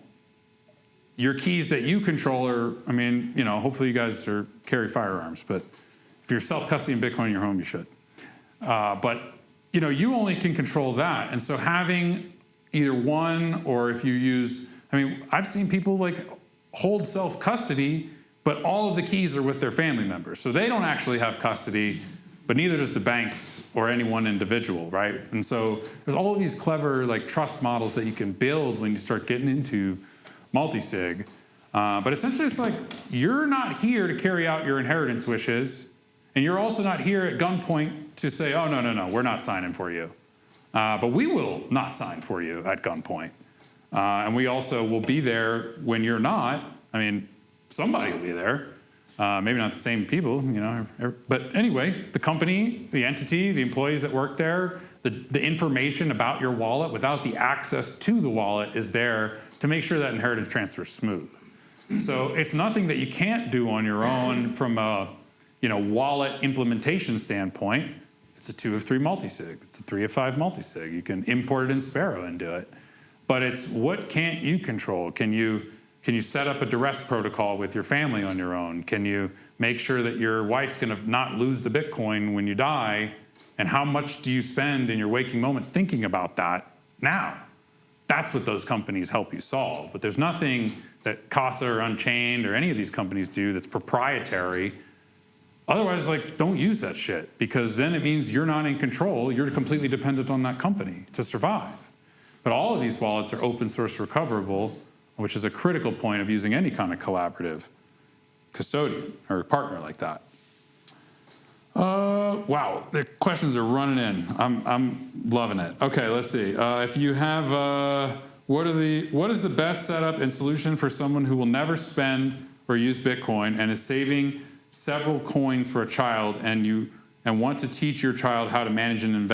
your keys that you control are, I mean, you know, hopefully you guys carry firearms, but if you're self-custodying Bitcoin in your home, you should. But, you know, you only can control that. And so having either one, or if you use, I mean, I've seen people like hold self-custody, but all of the keys are with their family members. So they don't actually have custody, but neither does the banks or any one individual, right? And so there's all of these clever like trust models that you can build when you start getting into multisig. But essentially it's like, you're not here to carry out your inheritance wishes, and you're also not here at gunpoint to say, oh, no, we're not signing for you. But we will not sign for you at gunpoint. And we also will be there when you're not. I mean, somebody will be there. Maybe not the same people, you know. But anyway, the company, the entity, the employees that work there, the information about your wallet without the access to the wallet is there to make sure that inheritance transfer is smooth. So it's nothing that you can't do on your own from a, you know, wallet implementation standpoint. It's a 2 of 3 multisig. It's a 3 of 5 multisig. You can import it in Sparrow and do it. But it's what can't you control? Can you set up a duress protocol with your family on your own? Can you make sure that your wife's gonna not lose the Bitcoin when you die? And how much do you spend in your waking moments thinking about that now? That's what those companies help you solve. But there's nothing that Casa or Unchained or any of these companies do that's proprietary. Otherwise, like, don't use that shit, because then it means you're not in control. You're completely dependent on that company to survive. But all of these wallets are open source recoverable, which is a critical point of using any kind of collaborative custodian or partner like that. Wow, the questions are running in. I'm loving it. Okay, let's see. If you have, what is the best setup and solution for someone who will never spend or use Bitcoin and is saving several coins for a child, and want to teach your child how to manage and and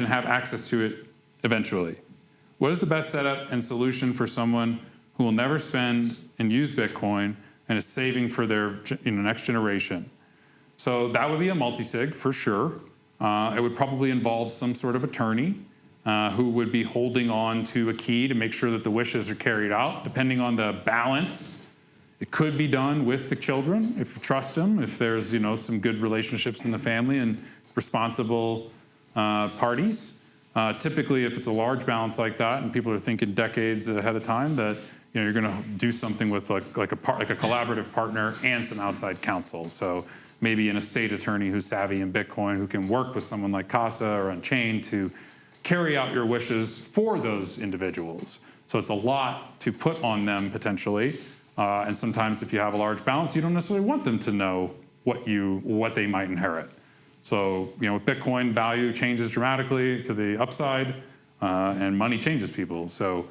have access to it eventually? What is the best setup and solution for someone who will never spend and use Bitcoin and is saving for their next generation? So that would be a multisig for sure. It would probably involve some sort of attorney who would be holding on to a key to make sure that the wishes are carried out, depending on the balance. It could be done with the children if you trust them, if there's some good relationships in the family and responsible parties. Typically, if it's a large balance like that and people are thinking decades ahead of time, that you're going to do something with like a collaborative partner and some outside counsel. So maybe an estate attorney who's savvy in Bitcoin who can work with someone like Casa or Unchained to carry out your wishes for those individuals. So it's a lot to put on them potentially. And sometimes if you have a large balance, you don't necessarily want them to know what they might inherit. So, with Bitcoin, value changes dramatically to the upside, and money changes people. So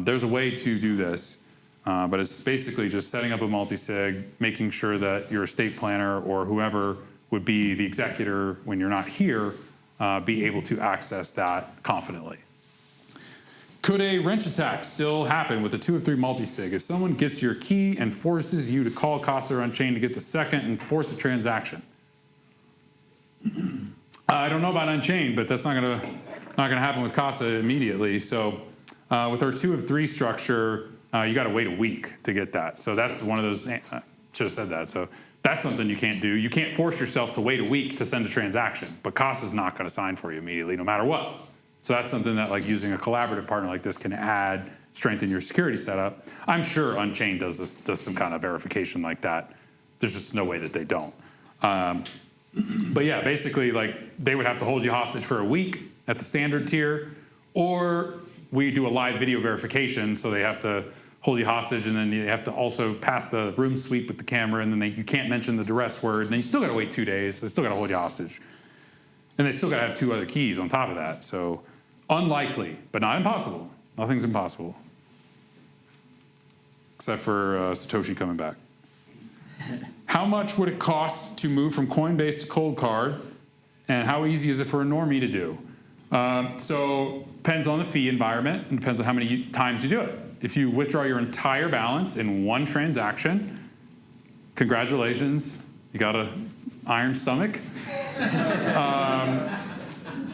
there's a way to do this, but it's basically just setting up a multisig, making sure that your estate planner or whoever would be the executor when you're not here, be able to access that confidently. Could a wrench attack still happen with a 2 of 3 multisig? If someone gets your key and forces you to call Casa or Unchained to get the second and force a transaction? I don't know about Unchained, but that's not gonna happen with Casa immediately. So with our 2 of 3 structure, you got to wait a week to get that. So that's one of those. Should have said that. So that's something you can't do. You can't force yourself to wait a week to send a transaction, but Casa's not going to sign for you immediately, no matter what. So that's something that, like, using a collaborative partner like this can add, strengthen your security setup. I'm sure Unchained does some kind of verification like that. There's just no way that they don't. But yeah, basically, like, they would have to hold you hostage for a week at the standard tier, or we do a live video verification, so they have to hold you hostage, and then you have to also pass the room sweep with the camera, and then you can't mention the duress word, and then you still got to wait 2 days. They still got to hold you hostage, and they still got to have 2 other keys on top of that. So unlikely, but not impossible. Nothing's impossible, except for Satoshi coming back. How much would it cost to move from Coinbase to Cold Card, and how easy is it for a normie to do? So depends on the fee environment, and depends on how many times you do it. If you withdraw your entire balance in one transaction, congratulations, you got an iron stomach.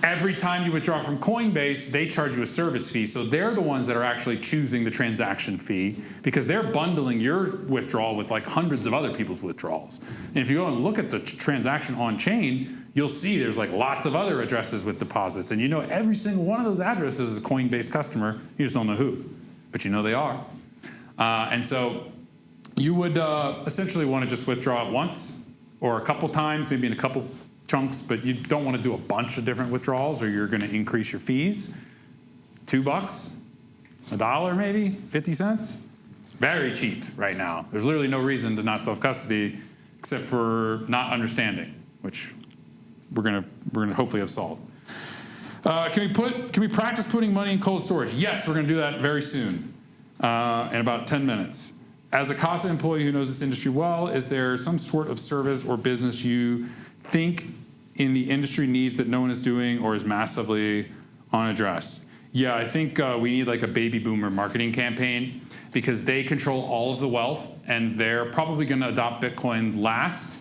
Every time you withdraw from Coinbase, they charge you a service fee. So they're the ones that are actually choosing the transaction fee, because they're bundling your withdrawal with like hundreds of other people's withdrawals. And if you go and look at the transaction on chain, you'll see there's like lots of other addresses with deposits. And you know every single one of those addresses is a Coinbase customer. You just don't know who, but you know they are. And so you would essentially want to just withdraw it once or a couple times, maybe in a couple chunks, but you don't want to do a bunch of different withdrawals, or you're going to increase your fees. $2, $1 maybe, 50 cents. Very cheap right now. There's literally no reason to not self-custody except for not understanding, which we're gonna hopefully have solved. Can we practice putting money in cold storage? Yes, we're gonna do that very soon, in about 10 minutes. As a Casa employee who knows this industry well, is there some sort of service or business you think in the industry needs that no one is doing or is massively unaddressed? Yeah, I think we need like a baby boomer marketing campaign, because they control all of the wealth, and they're probably gonna adopt Bitcoin last,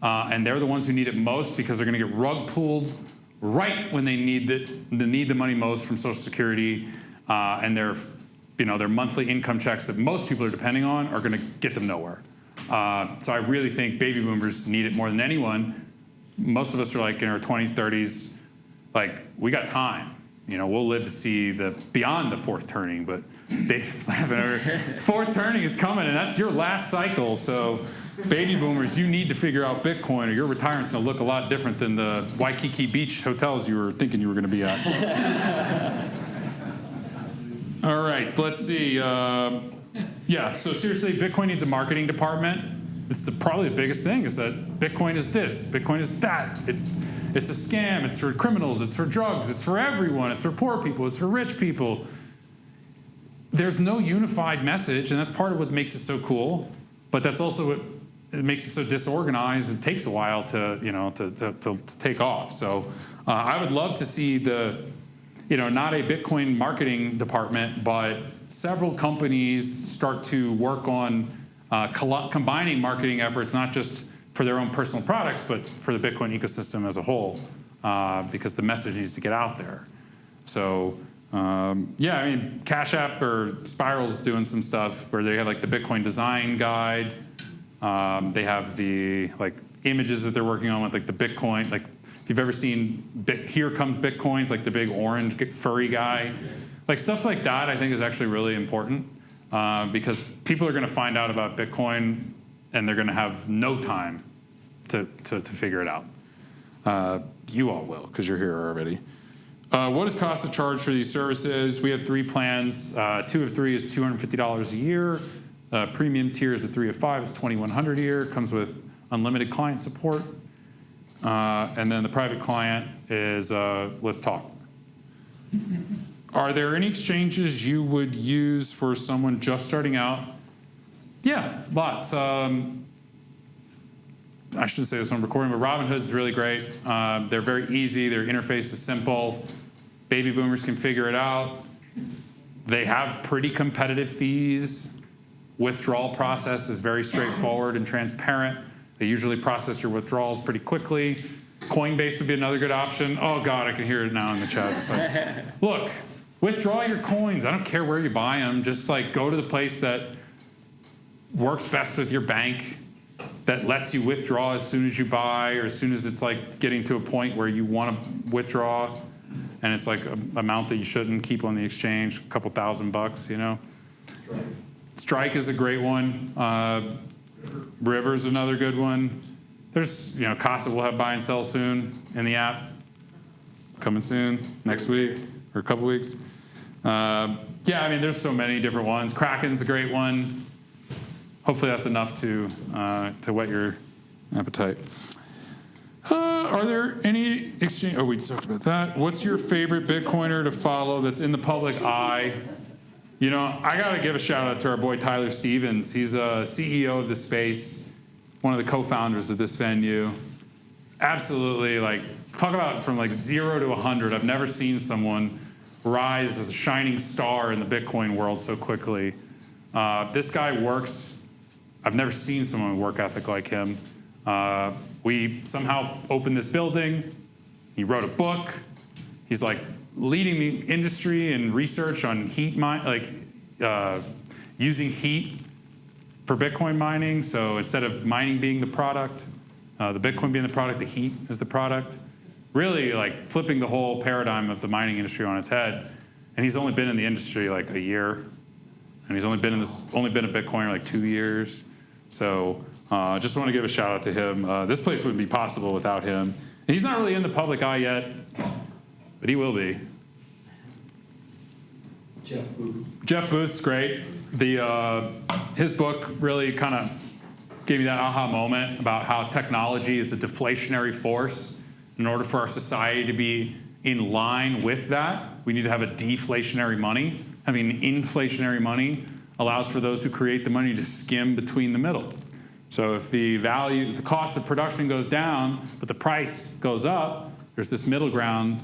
and they're the ones who need it most, because they're gonna get rug pulled right when they need the money most from Social Security, and their monthly income checks that most people are depending on are gonna get them nowhere. So I really think baby boomers need it more than anyone. Most of us are like in our 20s, 30s, like we got time. We'll live to see beyond the fourth turning, but Dave's laughing. Fourth turning is coming, and that's your last cycle. So baby boomers, you need to figure out Bitcoin, or your retirement's gonna look a lot different than the Waikiki Beach hotels you were thinking you were gonna be at. All right, let's see. Yeah, so seriously, Bitcoin needs a marketing department. It's probably the biggest thing, is that Bitcoin is this, Bitcoin is that. It's a scam, it's for criminals, it's for drugs, it's for everyone, it's for poor people, it's for rich people. There's no unified message, and that's part of what makes it so cool, but that's also what it makes it so disorganized. It takes a while to take off. So I would love to see not a Bitcoin marketing department, but several companies start to work on combining marketing efforts, not just for their own personal products, but for the Bitcoin ecosystem as a whole, because the message needs to get out there. So yeah, I mean, Cash App or Spiral's doing some stuff where they have like the Bitcoin design guide. They have the images that they're working on with like the Bitcoin, like if you've ever seen Here Comes Bitcoin, it's like the big orange furry guy. Like stuff like that I think is actually really important, because people are gonna find out about Bitcoin and they're gonna have no time to figure it out. You all will, because you're here already. What does Casa charge for these services? We have 3 plans. 2 of 3 is $250 a year. Premium tier is a 3 of 5 is $2,100 a year. Comes with unlimited client support. And then the private client is Let's Talk. Are there any exchanges you would use for someone just starting out? Yeah, lots. I shouldn't say this on recording, but Robinhood's really great. They're very easy. Their interface is simple. Baby boomers can figure it out. They have pretty competitive fees. Withdrawal process is very straightforward and transparent. They usually process your withdrawals pretty quickly. Coinbase would be another good option. Oh God, I can hear it now in the chat. It's like, look, withdraw your coins. I don't care where you buy them. Just like go to the place that works best with your bank, that lets you withdraw as soon as you buy, or as soon as it's like getting to a point where you want to withdraw, and it's like an amount that you shouldn't keep on the exchange, a couple $1,000, you know. Strike is a great one. River's another good one. There's, Casa will have buy and sell soon in the app. Coming soon, next week or a couple weeks. Yeah, I mean, there's so many different ones. Kraken's a great one. Hopefully that's enough to whet your appetite. Are there any exchange? Oh, we talked about that. What's your favorite Bitcoiner to follow that's in the public eye? You know, I got to give a shout out to our boy Tyler Stevens. He's a CEO of the Space, one of the co-founders of this venue. Absolutely, like, talk about from like 0 to 100. I've never seen someone rise as a shining star in the Bitcoin world so quickly. This guy works. I've never seen someone with work ethic like him. We somehow opened this building. He wrote a book. He's like leading the industry and research on heat using heat for Bitcoin mining. So instead of mining being the product, the Bitcoin being the product, the heat is the product. Really like flipping the whole paradigm of the mining industry on its head. And he's only been in the industry like a year. And he's only been a Bitcoiner like 2 years. So just want to give a shout out to him. This place wouldn't be possible without him. And he's not really in the public eye yet, but he will be. Jeff Booth's great. His book really kind of gave me that aha moment about how technology is a deflationary force. In order for our society to be in line with that, we need to have a deflationary money. Having an inflationary money allows for those who create the money to skim between the middle. So if the cost of production goes down, but the price goes up, there's this middle ground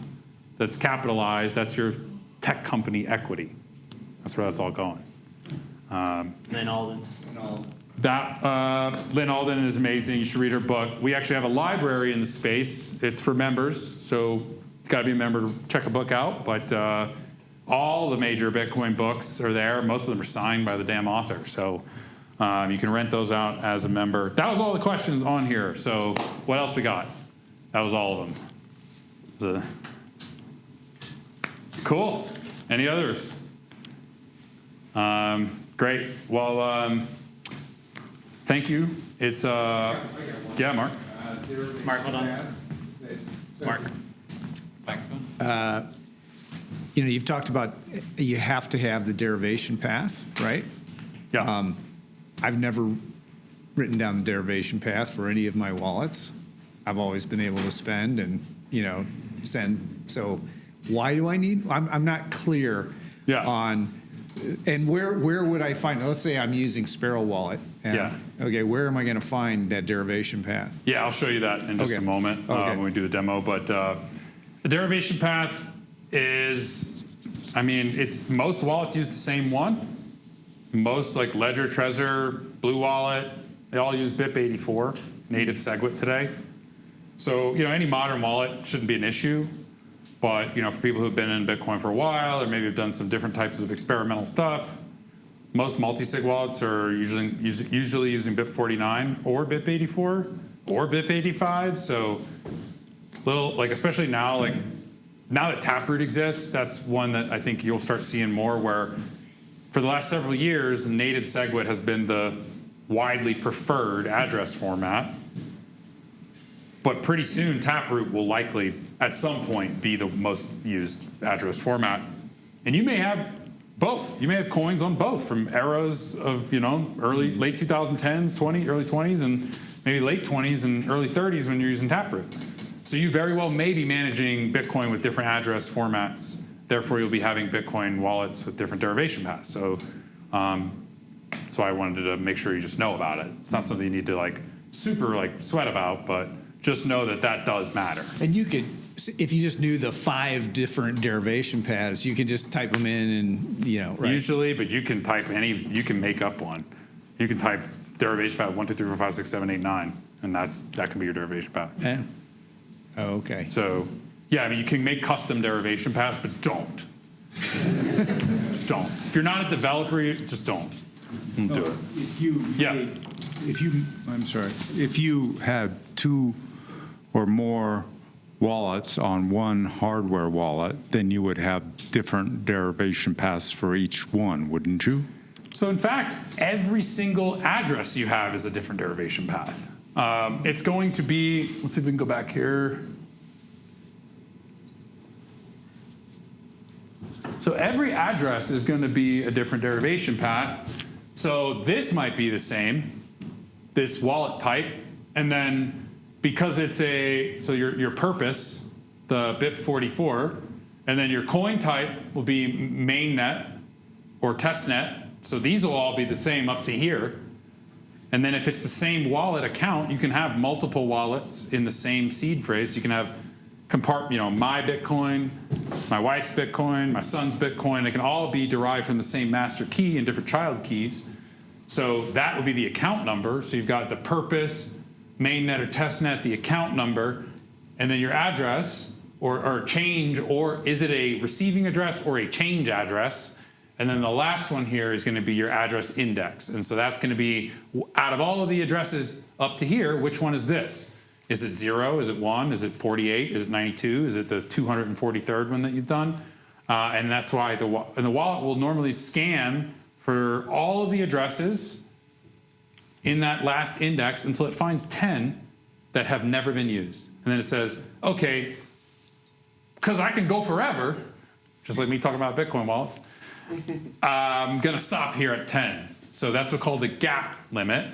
that's capitalized. That's your tech company equity. That's where that's all going. Lynn Alden. Lynn Alden is amazing. You should read her book. We actually have a library in the Space. It's for members, so you've got to be a member to check a book out. But all the major Bitcoin books are there. Most of them are signed by the damn author. So you can rent those out as a member. That was all the questions on here. So what else we got? That was all of them. Cool. Any others? Great. Well, thank you. It's, yeah, Mark. Mark, hold on. Mark. Microphone. You've talked about you have to have the derivation path, right? Yeah. I've never written down the derivation path for any of my wallets. I've always been able to spend and, send. So why do I need? I'm not clear on. And where would I find? Let's say I'm using Sparrow Wallet. Okay, where am I going to find that derivation path? Yeah, I'll show you that in just a moment when we do the demo. But the derivation path is, most wallets use the same one. Most like Ledger, Trezor, Blue Wallet, they all use BIP84, native SegWit today. So any modern wallet shouldn't be an issue. But for people who've been in Bitcoin for a while, or maybe have done some different types of experimental stuff, most multi-sig wallets are usually using BIP49 or BIP84 or BIP85. So especially now, now that Taproot exists, that's one that I think you'll start seeing more. Where for the last several years, native SegWit has been the widely preferred address format. But pretty soon, Taproot will likely, at some point, be the most used address format. And you may have both. You may have coins on both from eras of, late 2010s, early 20s, and maybe late 20s and early 30s when you're using Taproot. So you very well may be managing Bitcoin with different address formats. Therefore, you'll be having Bitcoin wallets with different derivation paths. So I wanted to make sure you just know about it. It's not something you need to super sweat about, but just know that does matter. And you could, if you just knew the 5 different derivation paths, you could just type them in and, right? Usually, but you can type you can make up one. You can type derivation path 1, 2, 3, 4, 5, 6, 7, 8, 9, and that can be your derivation path. Oh, okay. So, yeah, you can make custom derivation paths, but don't. Just don't. If you're not a developer, just don't do it. If you had 2 or more wallets on one hardware wallet, then you would have different derivation paths for each one, wouldn't you? So in fact, every single address you have is a different derivation path. It's going to be, let's see if we can go back here. So every address is going to be a different derivation path. So this might be the same, this wallet type, and then because it's so your purpose, the BIP44, and then your coin type will be mainnet or testnet. So these will all be the same up to here. And then if it's the same wallet account, you can have multiple wallets in the same seed phrase. You can have my Bitcoin, my wife's Bitcoin, my son's Bitcoin. They can all be derived from the same master key and different child keys. So that would be the account number. So you've got the purpose, mainnet or testnet, the account number, and then your address or change, or is it a receiving address or a change address? And then the last one here is going to be your address index. And so that's going to be, out of all of the addresses up to here, which one is this? Is it 0? Is it 1? Is it 48? Is it 92? Is it the 243rd one that you've done? And that's why the wallet will normally scan for all of the addresses in that last index until it finds 10 that have never been used. And then it says, okay, because I can go forever, just like me talking about Bitcoin wallets, I'm going to stop here at 10. So that's what's called the gap limit.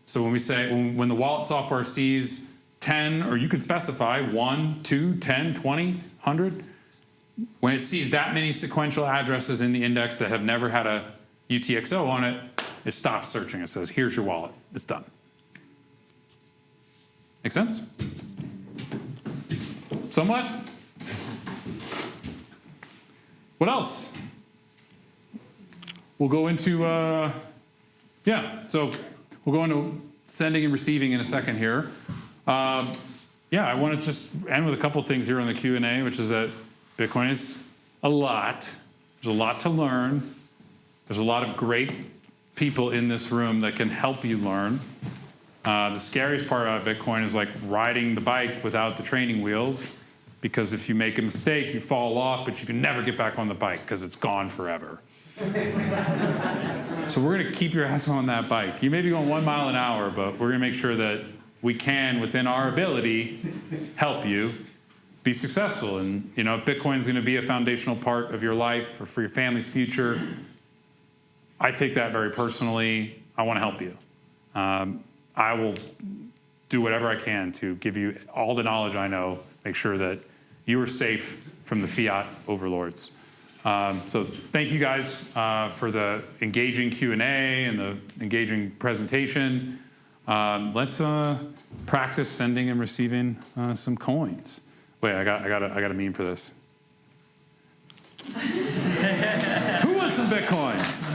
So when we say, when the wallet software sees 10, or you can specify 1, 2, 10, 20, 100, when it sees that many sequential addresses in the index that have never had a UTXO on it, it stops searching. It says, here's your wallet. It's done. Make sense? Somewhat? What else? We'll go into, so we'll go into sending and receiving in a second here. I want to just end with a couple things here on the Q&A, which is that Bitcoin is a lot. There's a lot to learn. There's a lot of great people in this room that can help you learn. The scariest part about Bitcoin is like riding the bike without the training wheels, because if you make a mistake, you fall off, but you can never get back on the bike because it's gone forever. So we're going to keep your ass on that bike. You may be going 1 mile an hour, but we're going to make sure that we can, within our ability, help you be successful. And if Bitcoin is going to be a foundational part of your life or for your family's future, I take that very personally. I want to help you. I will do whatever I can to give you all the knowledge I know, make sure that you are safe from the fiat overlords. So thank you guys for the engaging Q&A and the engaging presentation. Let's practice sending and receiving some coins. Wait, I got a meme for this. Who wants some Bitcoins?